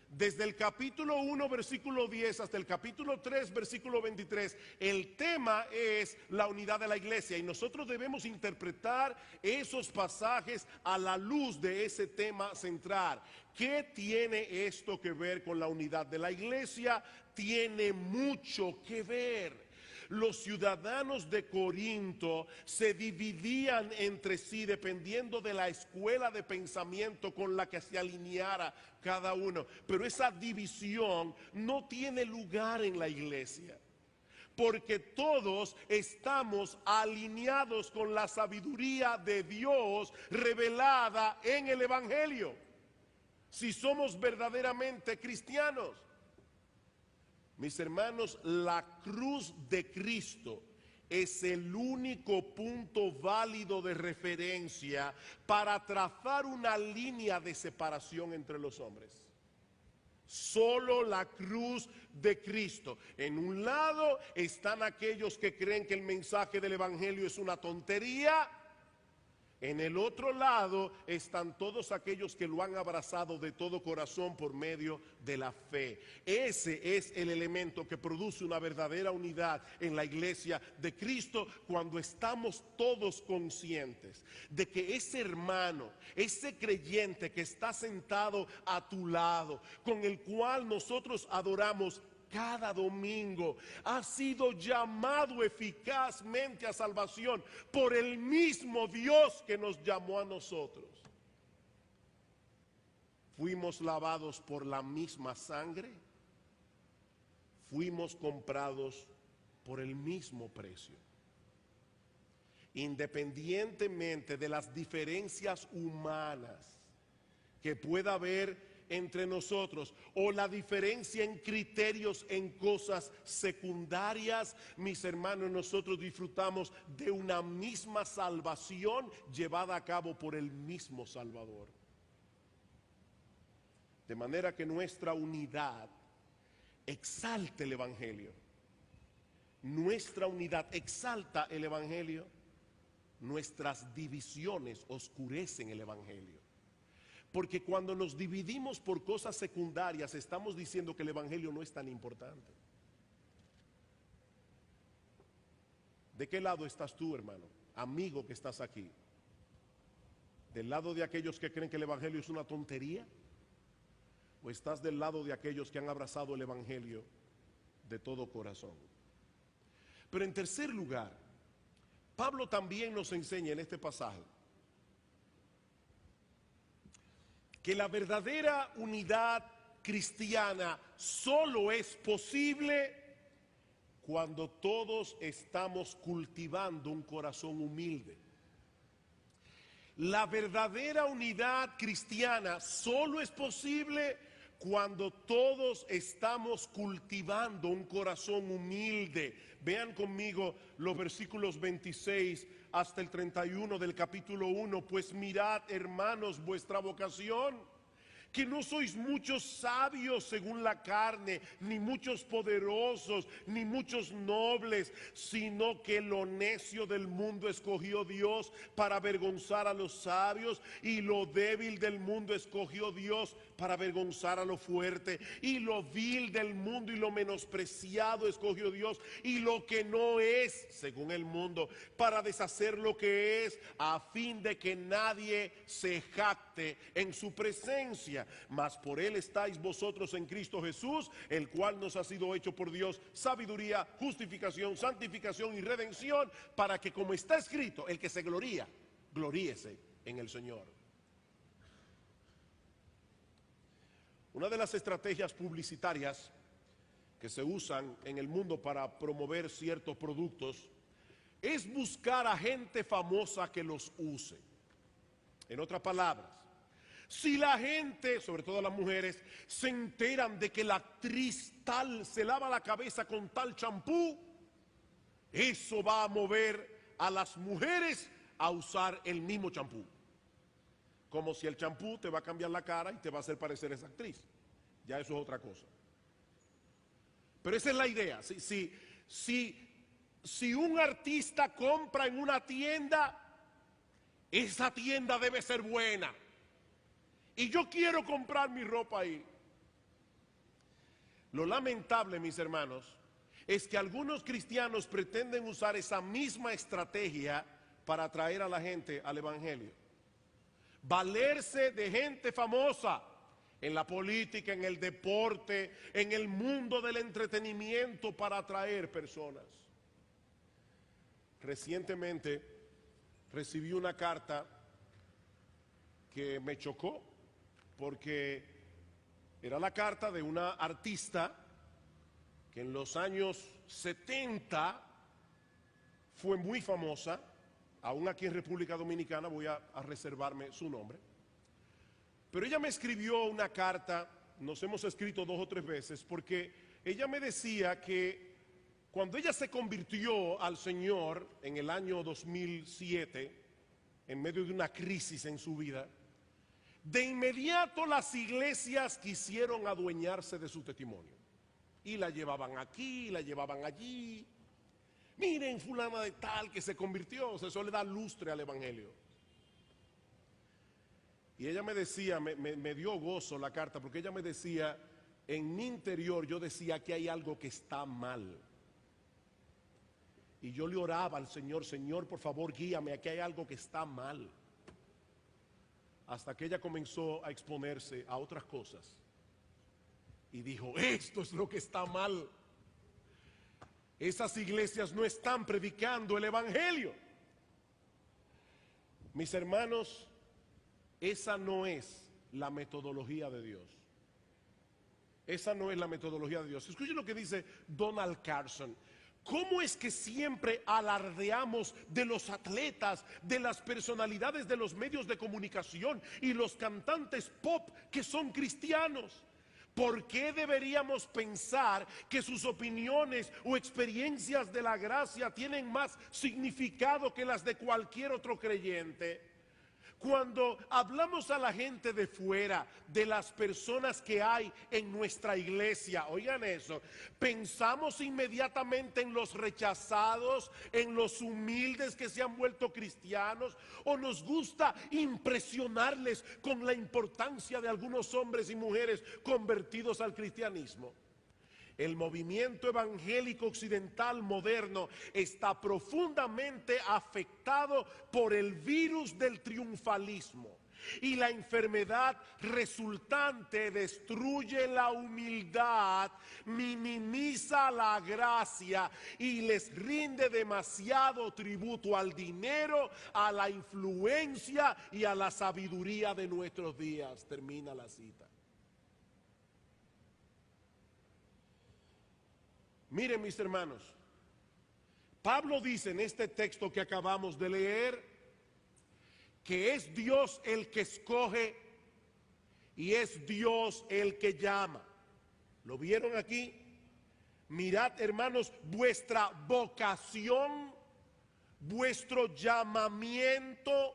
desde el capítulo 1, versículo 10 hasta el capítulo 3, versículo 23, el tema es la unidad de la iglesia, y nosotros debemos interpretar esos pasajes a la luz de ese tema central. ¿Qué tiene esto que ver con la unidad de la iglesia? Tiene mucho que ver. Los ciudadanos de Corinto se dividían entre sí dependiendo de la escuela de pensamiento con la que se alineara cada uno. Pero esa división no tiene lugar en la iglesia, porque todos estamos alineados con la sabiduría de Dios revelada en el evangelio, si somos verdaderamente cristianos. Mis hermanos, la cruz de Cristo es el único punto válido de referencia para trazar una línea de separación entre los hombres. Solo la cruz de Cristo. En un lado están aquellos que creen que el mensaje del evangelio es una tontería, En el otro lado están todos aquellos que lo han abrazado de todo corazón por medio de la fe. Ese es el elemento que produce una verdadera unidad en la iglesia de Cristo, cuando estamos todos conscientes de que ese hermano, ese creyente que está sentado a tu lado, con el cual nosotros adoramos cada domingo, ha sido llamado eficazmente a salvación por el mismo Dios que nos llamó a nosotros. Fuimos lavados por la misma sangre, fuimos comprados por el mismo precio. Independientemente de las diferencias humanas que pueda haber entre nosotros, o la diferencia en criterios en cosas secundarias, mis hermanos, nosotros disfrutamos de una misma salvación llevada a cabo por el mismo Salvador. De manera que nuestra unidad exalte el Evangelio. Nuestra unidad exalta el Evangelio. Nuestras divisiones oscurecen el Evangelio. Porque cuando nos dividimos por cosas secundarias, estamos diciendo que el Evangelio no es tan importante. ¿De qué lado estás tú, hermano? Amigo que estás aquí. ¿Del lado de aquellos que creen que el Evangelio es una tontería? ¿O estás del lado de aquellos que han abrazado el Evangelio de todo corazón? Pero en tercer lugar, Pablo también nos enseña en este pasaje que la verdadera unidad cristiana solo es posible cuando todos estamos cultivando un corazón humilde. La verdadera unidad cristiana solo es posible cuando todos estamos cultivando un corazón humilde. Vean conmigo los versículos 26 hasta el 31 del capítulo 1. Pues mirad, hermanos, vuestra vocación, que no sois muchos sabios según la carne, ni muchos poderosos, ni muchos nobles, sino que lo necio del mundo escogió Dios para avergonzar a los sabios, y lo débil del mundo escogió Dios para avergonzar a lo fuerte, y lo vil del mundo y lo menospreciado escogió Dios, y lo que no es según el mundo, para deshacer lo que es, a fin de que nadie se jacte en su presencia. Mas por él estáis vosotros en Cristo Jesús, el cual nos ha sido hecho por Dios sabiduría, justificación, santificación y redención, para que, como está escrito, el que se gloría, gloríese en el Señor. Una de las estrategias publicitarias que se usan en el mundo para promover ciertos productos es buscar a gente famosa que los use. En otras palabras, si la gente, sobre todo las mujeres, se enteran de que la actriz tal se lava la cabeza con tal champú, eso va a mover a las mujeres a usar el mismo champú. Como si el champú te va a cambiar la cara y te va a hacer parecer esa actriz. Ya eso es otra cosa. Pero esa es la idea. Si un artista compra en una tienda, esa tienda debe ser buena. Y yo quiero comprar mi ropa ahí. Lo lamentable, mis hermanos, es que algunos cristianos pretenden usar esa misma estrategia para atraer a la gente al Evangelio. Valerse de gente famosa en la política, en el deporte, en el mundo del entretenimiento para atraer personas. Recientemente recibí una carta que me chocó, porque era la carta de una artista que en los años 70 fue muy famosa, aún aquí en República Dominicana. Voy a reservarme su nombre. Pero ella me escribió una carta, nos hemos escrito 2 o 3 veces, porque ella me decía que cuando ella se convirtió al Señor en el año 2007, en medio de una crisis en su vida, de inmediato las iglesias quisieron adueñarse de su testimonio. Y la llevaban aquí, la llevaban allí. Miren, fulana de tal que se convirtió. O sea, eso le da lustre al Evangelio. Y ella me decía, me dio gozo la carta, porque ella me decía, en mi interior yo decía que hay algo que está mal. Y yo le oraba al Señor, Señor, por favor, guíame, aquí hay algo que está mal. Hasta que ella comenzó a exponerse a otras cosas. Y dijo, esto es lo que está mal. Esas iglesias no están predicando el evangelio. Mis hermanos, esa no es la metodología de Dios. Esa no es la metodología de Dios. Escuchen lo que dice Donald Carson. ¿Cómo es que siempre alardeamos de los atletas, de las personalidades de los medios de comunicación y los cantantes pop que son cristianos? ¿Por qué deberíamos pensar que sus opiniones o experiencias de la gracia tienen más significado que las de cualquier otro creyente? Cuando hablamos a la gente de fuera, de las personas que hay en nuestra iglesia, oigan eso, pensamos inmediatamente en los rechazados, en los humildes que se han vuelto cristianos, o nos gusta impresionarles con la importancia de algunos hombres y mujeres convertidos al cristianismo. El movimiento evangélico occidental moderno está profundamente afectado por el virus del triunfalismo. Y la enfermedad resultante destruye la humildad, minimiza la gracia y les rinde demasiado tributo al dinero, a la influencia y a la sabiduría de nuestros días. Termina la cita. Miren, mis hermanos, Pablo dice en este texto que acabamos de leer que es Dios el que escoge y es Dios el que llama. ¿Lo vieron aquí? Mirad, hermanos, vuestra vocación, vuestro llamamiento.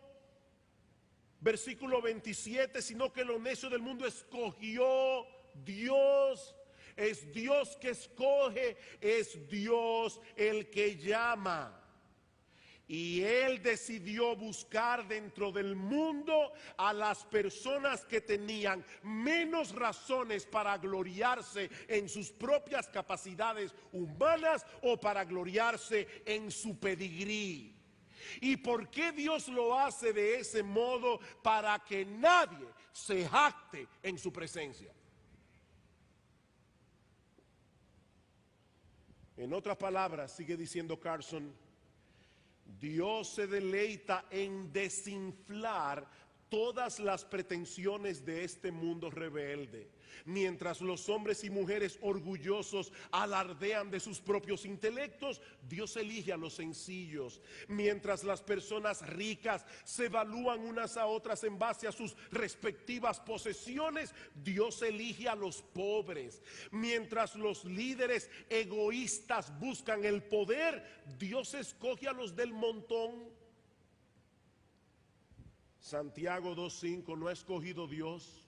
Versículo 27, sino que lo necio del mundo escogió Dios. Es Dios que escoge, es Dios el que llama. Y Él decidió buscar dentro del mundo a las personas que tenían menos razones para gloriarse en sus propias capacidades humanas o para gloriarse en su pedigrí. ¿Y por qué Dios lo hace de ese modo? Para que nadie se jacte en su presencia. En otras palabras, sigue diciendo Carson, Dios se deleita en desinflar todas las pretensiones de este mundo rebelde. Mientras los hombres y mujeres orgullosos alardean de sus propios intelectos, Dios elige a los sencillos. Mientras las personas ricas se evalúan unas a otras en base a sus respectivas posesiones, Dios elige a los pobres. Mientras los líderes egoístas buscan el poder, Dios escoge a los del montón. Santiago 2:5, ¿no ha escogido Dios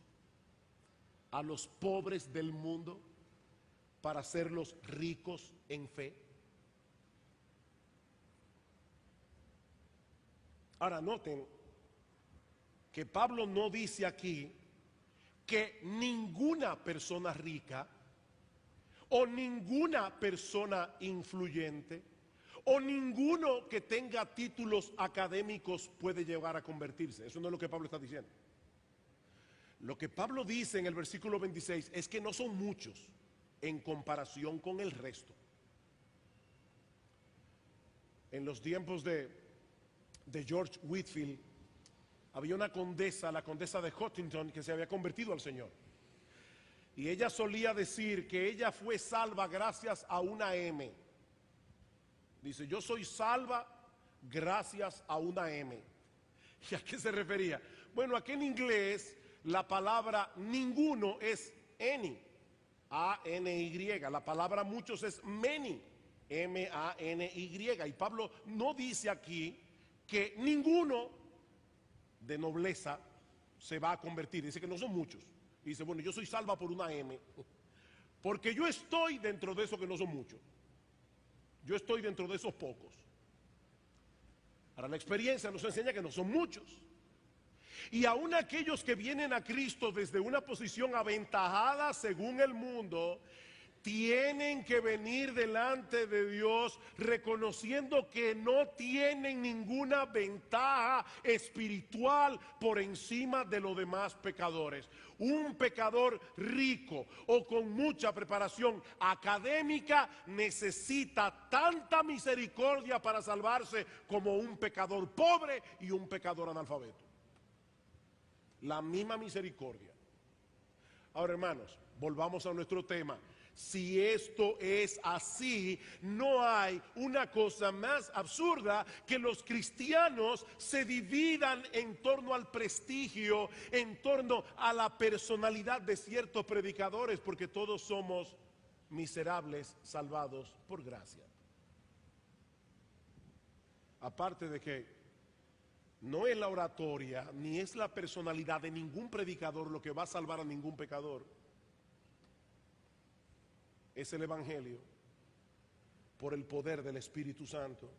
a los pobres del mundo para hacerlos ricos en fe? Ahora noten que Pablo no dice aquí que ninguna persona rica o ninguna persona influyente o ninguno que tenga títulos académicos puede llegar a convertirse. Eso no es lo que Pablo está diciendo. Lo que Pablo dice en el versículo 26 es que no son muchos en comparación con el resto. En los tiempos de George Whitefield había una condesa, la condesa de Huntington, que se había convertido al Señor. Y ella solía decir que ella fue salva gracias a una M. Dice, yo soy salva gracias a una M. ¿Y a qué se refería? Bueno, aquí en inglés la palabra ninguno es any, A-N-Y. La palabra muchos es many, M-A-N-Y. Y Pablo no dice aquí que ninguno de nobleza se va a convertir. Dice que no son muchos. Y dice, bueno, yo soy salva por una M, porque yo estoy dentro de esos que no son muchos. Yo estoy dentro de esos pocos. Ahora la experiencia nos enseña que no son muchos. Y aún aquellos que vienen a Cristo desde una posición aventajada según el mundo, tienen que venir delante de Dios reconociendo que no tienen ninguna ventaja espiritual por encima de los demás pecadores. Un pecador rico o con mucha preparación académica necesita tanta misericordia para salvarse como un pecador pobre y un pecador analfabeto. La misma misericordia. Ahora, hermanos, volvamos a nuestro tema. Si esto es así, no hay una cosa más absurda que los cristianos se dividan en torno al prestigio, en torno a la personalidad de ciertos predicadores, porque todos somos miserables salvados por gracia. Aparte de que no es la oratoria ni es la personalidad de ningún predicador lo que va a salvar a ningún pecador. Es el Evangelio por el poder del Espíritu Santo.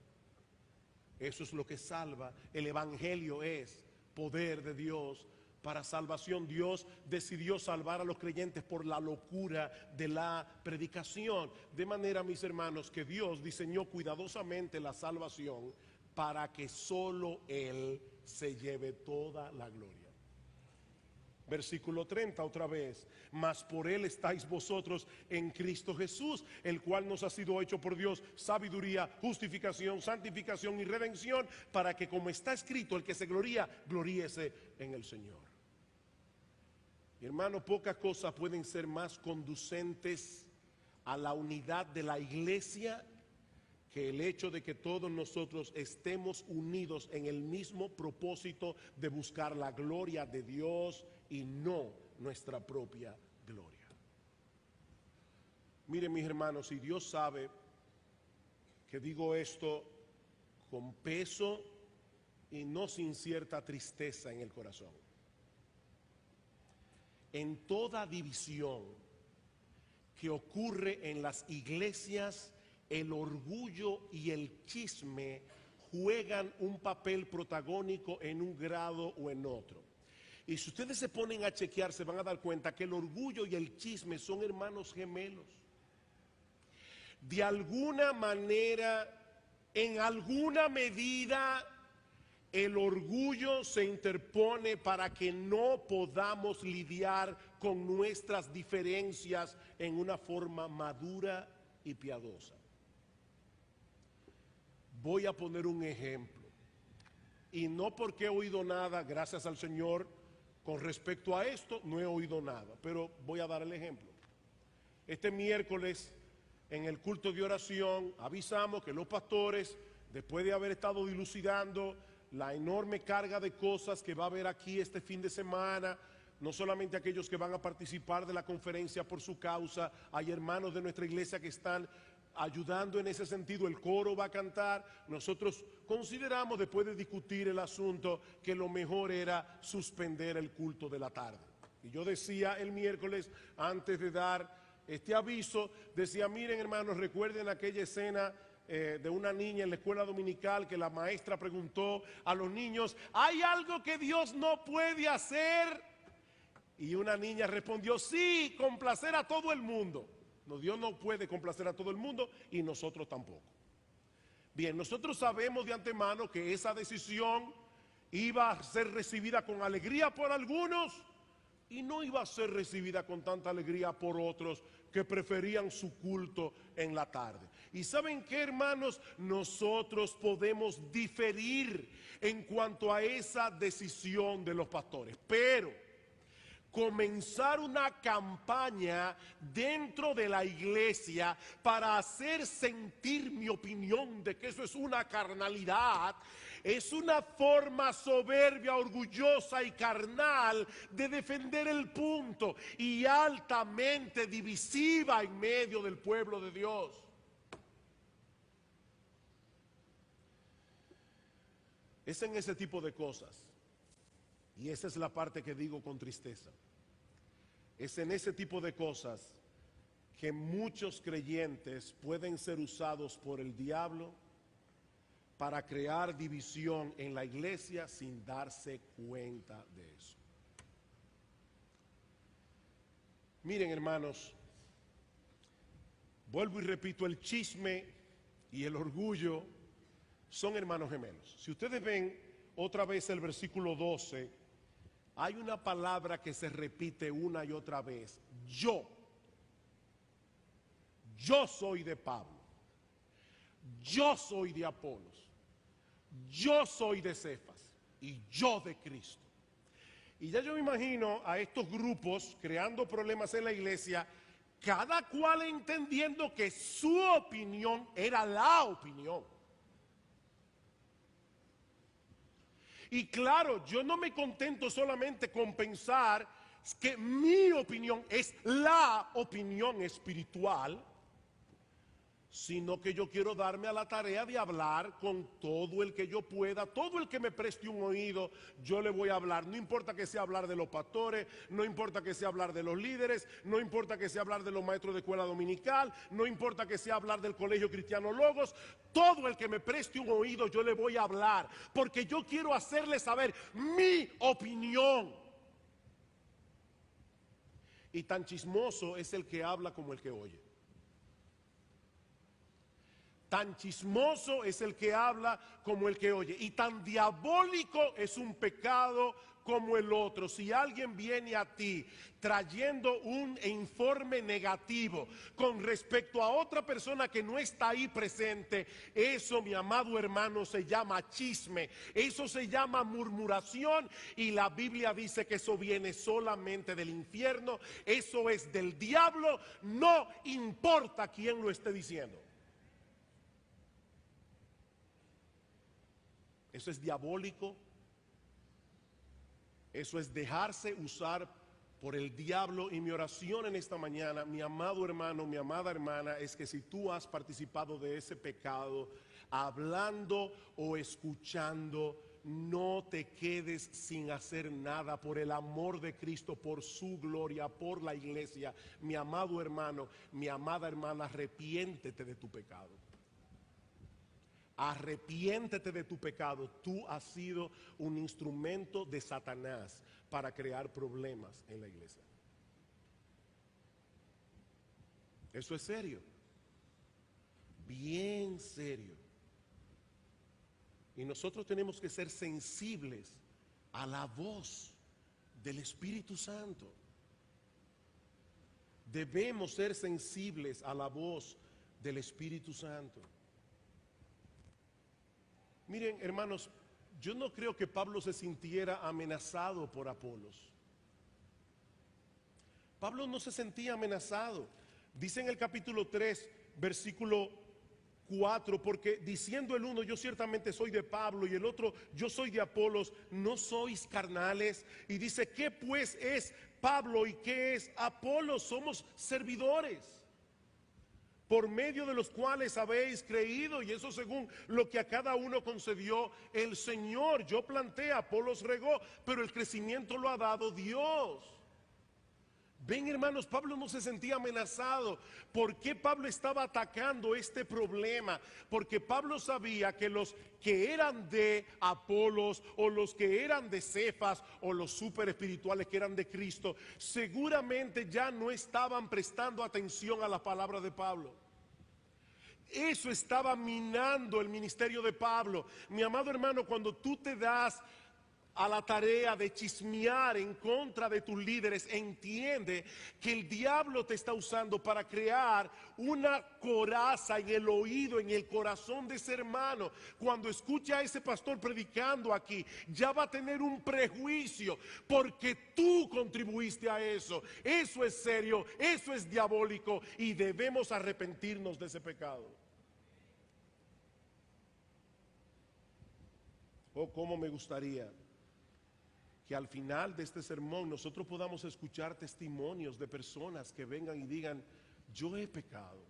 Eso es lo que salva. El Evangelio es poder de Dios para salvación. Dios decidió salvar a los creyentes por la locura de la predicación. De manera, mis hermanos, que Dios diseñó cuidadosamente la salvación para que solo Él se lleve toda la gloria. Versículo 30 otra vez. Mas por Él estáis vosotros en Cristo Jesús, el cual nos ha sido hecho por Dios sabiduría, justificación, santificación y redención, para que, como está escrito, el que se gloría, gloríese en el Señor. Mi hermano, pocas cosas pueden ser más conducentes a la unidad de la iglesia que el hecho de que todos nosotros estemos unidos en el mismo propósito de buscar la gloria de Dios y no nuestra propia gloria. Miren, mis hermanos, y Dios sabe que digo esto con peso y no sin cierta tristeza en el corazón. En toda división que ocurre en las iglesias, el orgullo y el chisme juegan un papel protagónico en un grado o en otro. Y si ustedes se ponen a chequear, se van a dar cuenta que el orgullo y el chisme son hermanos gemelos. De alguna manera, en alguna medida, el orgullo se interpone para que no podamos lidiar con nuestras diferencias en una forma madura y piadosa. Voy a poner un ejemplo, y no porque he oído nada, gracias al Señor, con respecto a esto, no he oído nada, pero voy a dar el ejemplo. Este miércoles, en el culto de oración, avisamos que los pastores, después de haber estado dilucidando la enorme carga de cosas que va a haber aquí este fin de semana, no solamente aquellos que van a participar de la conferencia por su causa, hay hermanos de nuestra iglesia que están ayudando en ese sentido, el coro va a cantar. Nosotros consideramos, después de discutir el asunto, que lo mejor era suspender el culto de la tarde. Y yo decía el miércoles, antes de dar este aviso, decía: miren, hermanos, recuerden aquella escena de una niña en la escuela dominical que la maestra preguntó a los niños: ¿hay algo que Dios no puede hacer? Y una niña respondió: sí, complacer a todo el mundo. No, Dios no puede complacer a todo el mundo y nosotros tampoco. Bien, nosotros sabemos de antemano que esa decisión iba a ser recibida con alegría por algunos y no iba a ser recibida con tanta alegría por otros que preferían su culto en la tarde. Y ¿saben qué, hermanos? Nosotros podemos diferir en cuanto a esa decisión de los pastores, pero comenzar una campaña dentro de la iglesia para hacer sentir mi opinión de que eso es una carnalidad, es una forma soberbia, orgullosa y carnal de defender el punto, y altamente divisiva en medio del pueblo de Dios. Es en ese tipo de cosas, y esa es la parte que digo con tristeza, es en ese tipo de cosas que muchos creyentes pueden ser usados por el diablo para crear división en la iglesia sin darse cuenta de eso. Miren, hermanos, vuelvo y repito, el chisme y el orgullo son hermanos gemelos. Si ustedes ven otra vez el versículo 12, hay una palabra que se repite una y otra vez. Yo soy de Pablo, yo soy de Apolos, yo soy de Cefas y yo de Cristo. Y ya yo me imagino a estos grupos creando problemas en la iglesia, cada cual entendiendo que su opinión era la opinión. Y claro, yo no me contento solamente con pensar que mi opinión es la opinión espiritual, sino que yo quiero darme a la tarea de hablar con todo el que yo pueda, todo el que me preste un oído, yo le voy a hablar. No importa que sea hablar de los pastores, no importa que sea hablar de los líderes, no importa que sea hablar de los maestros de escuela dominical, no importa que sea hablar del colegio cristiano Logos, todo el que me preste un oído yo le voy a hablar, porque yo quiero hacerle saber mi opinión. Y tan chismoso es el que habla como el que oye. Tan chismoso es el que habla como el que oye. Y tan diabólico es un pecado como el otro. Si alguien viene a ti trayendo un informe negativo con respecto a otra persona que no está ahí presente, eso, mi amado hermano, se llama chisme. Eso se llama murmuración, y la Biblia dice que eso viene solamente del infierno. Eso es del diablo, no importa quién lo esté diciendo. Eso es diabólico, eso es dejarse usar por el diablo. Y mi oración en esta mañana, mi amado hermano, mi amada hermana, es que si tú has participado de ese pecado, hablando o escuchando, no te quedes sin hacer nada por el amor de Cristo, por su gloria, por la iglesia. Mi amado hermano, mi amada hermana, arrepiéntete de tu pecado. Arrepiéntete de tu pecado. Tú has sido un instrumento de Satanás para crear problemas en la iglesia. Eso es serio, bien serio. Y nosotros tenemos que ser sensibles a la voz del Espíritu Santo. Debemos ser sensibles a la voz del Espíritu Santo. Miren, hermanos, yo no creo que Pablo se sintiera amenazado por Apolos. Pablo no se sentía amenazado. Dice en el capítulo 3, versículo 4, porque diciendo el uno, yo ciertamente soy de Pablo, y el otro, yo soy de Apolos, ¿no sois carnales? Y dice, ¿qué pues es Pablo y qué es Apolos? Somos servidores, por medio de los cuales habéis creído, y eso según lo que a cada uno concedió el Señor. Yo planté, Apolos regó, pero el crecimiento lo ha dado Dios. Ven, hermanos, Pablo no se sentía amenazado. ¿Por qué Pablo estaba atacando este problema? Porque Pablo sabía que los que eran de Apolos, o los que eran de Cefas, o los super espirituales que eran de Cristo, seguramente ya no estaban prestando atención a la palabra de Pablo. Eso estaba minando el ministerio de Pablo. Mi amado hermano, cuando tú te das a la tarea de chismear en contra de tus líderes, entiende que el diablo te está usando para crear una coraza en el oído, en el corazón de ese hermano. Cuando escucha a ese pastor predicando aquí, ya va a tener un prejuicio porque tú contribuiste a eso. Eso es serio, eso es diabólico, y debemos arrepentirnos de ese pecado. Oh, cómo me gustaría que al final de este sermón nosotros podamos escuchar testimonios de personas que vengan y digan, yo he pecado,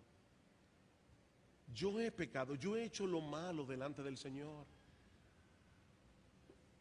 yo he hecho lo malo delante del Señor.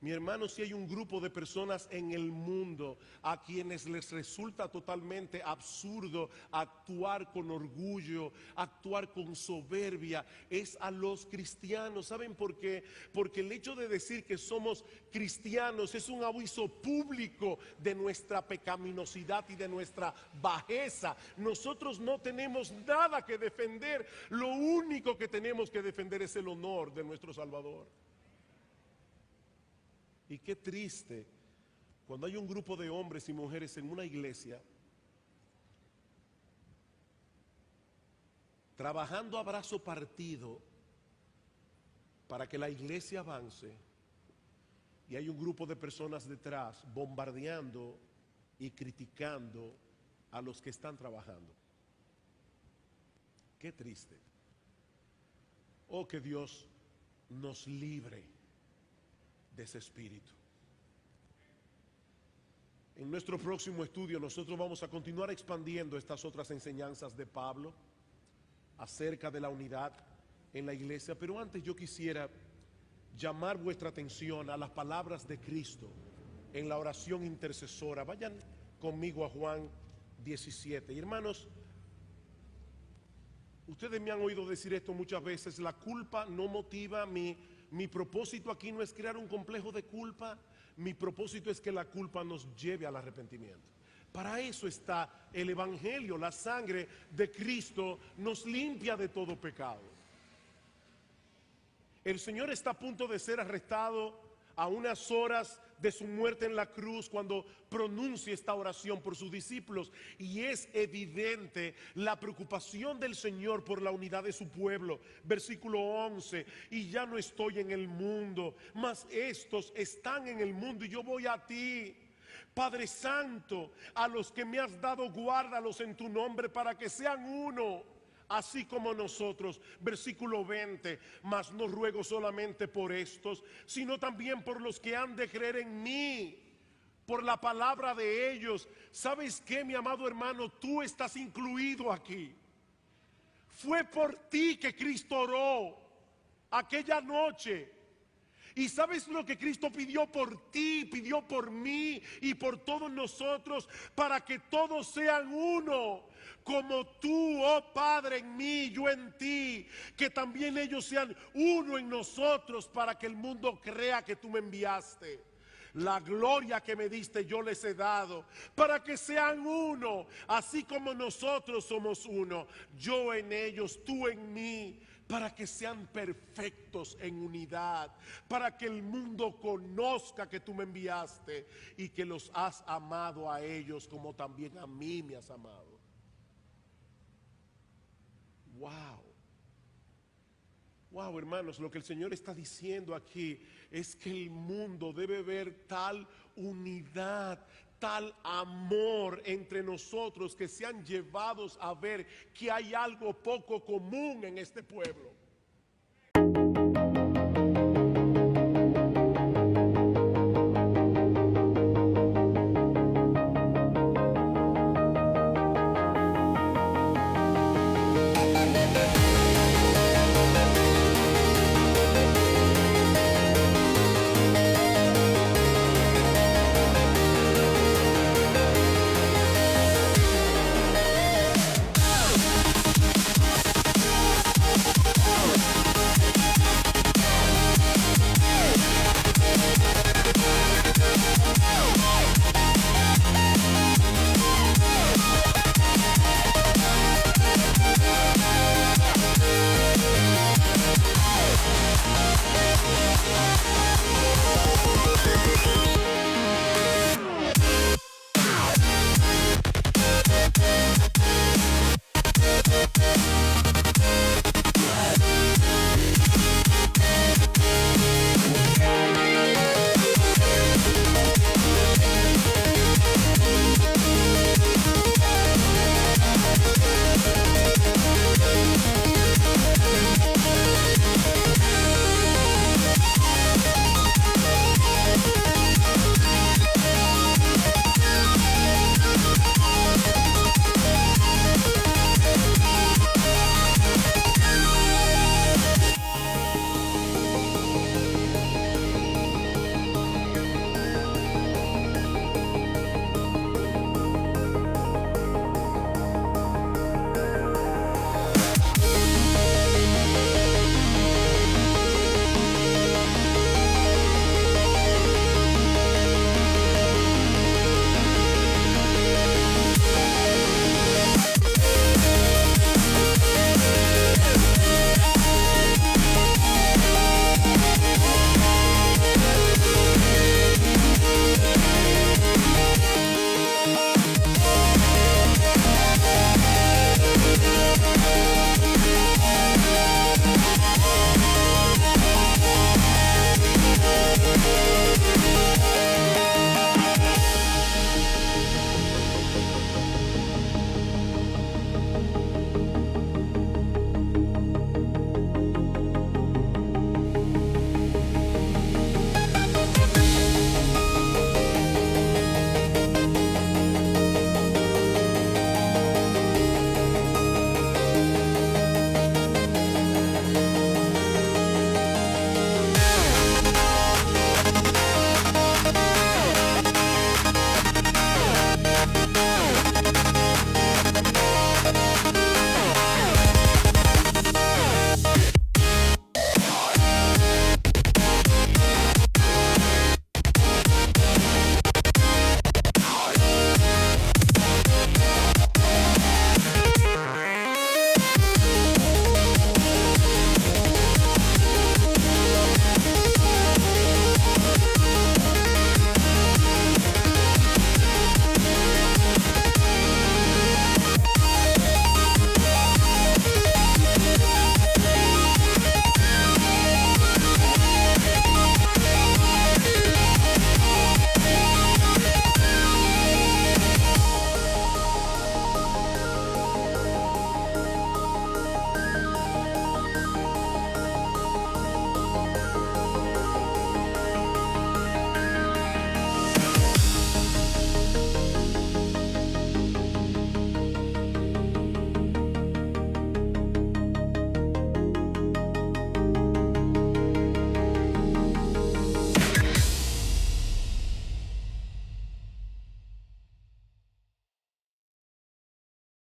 Mi hermano, si hay un grupo de personas en el mundo a quienes les resulta totalmente absurdo actuar con orgullo, actuar con soberbia, es a los cristianos. ¿Saben por qué? Porque el hecho de decir que somos cristianos es un aviso público de nuestra pecaminosidad y de nuestra bajeza. Nosotros no tenemos nada que defender, lo único que tenemos que defender es el honor de nuestro Salvador. Y qué triste cuando hay un grupo de hombres y mujeres en una iglesia trabajando a brazo partido para que la iglesia avance y hay un grupo de personas detrás bombardeando y criticando a los que están trabajando. Qué triste. Oh, que Dios nos libre de ese espíritu. En nuestro próximo estudio nosotros vamos a continuar expandiendo estas otras enseñanzas de Pablo acerca de la unidad en la iglesia, pero antes yo quisiera llamar vuestra atención a las palabras de Cristo en la oración intercesora. Vayan conmigo a Juan 17. Y hermanos, ustedes me han oído decir esto muchas veces: la culpa no motiva mi propósito aquí no es crear un complejo de culpa, mi propósito es que la culpa nos lleve al arrepentimiento. Para eso está el Evangelio, la sangre de Cristo nos limpia de todo pecado. El Señor está a punto de ser arrestado a unas horas de su muerte en la cruz cuando pronuncia esta oración por sus discípulos, y es evidente la preocupación del Señor por la unidad de su pueblo. Versículo 11: y ya no estoy en el mundo, mas estos están en el mundo y yo voy a ti. Padre Santo, a los que me has dado, guárdalos en tu nombre para que sean uno, así como nosotros. Versículo 20: mas no ruego solamente por estos, sino también por los que han de creer en mí, por la palabra de ellos. ¿Sabes qué, mi amado hermano? Tú estás incluido aquí. Fue por ti que Cristo oró aquella noche. ¿Y sabes lo que Cristo pidió por ti, pidió por mí y por todos nosotros? Para que todos sean uno, como tú, oh Padre, en mí, yo en ti, que también ellos sean uno en nosotros, para que el mundo crea que tú me enviaste. La gloria que me diste yo les he dado, para que sean uno, así como nosotros somos uno, yo en ellos, tú en mí, para que sean perfectos en unidad, para que el mundo conozca que tú me enviaste y que los has amado a ellos como también a mí me has amado. Wow, hermanos, lo que el Señor está diciendo aquí es que el mundo debe ver tal unidad, tal amor entre nosotros, que sean llevados a ver que hay algo poco común en este pueblo.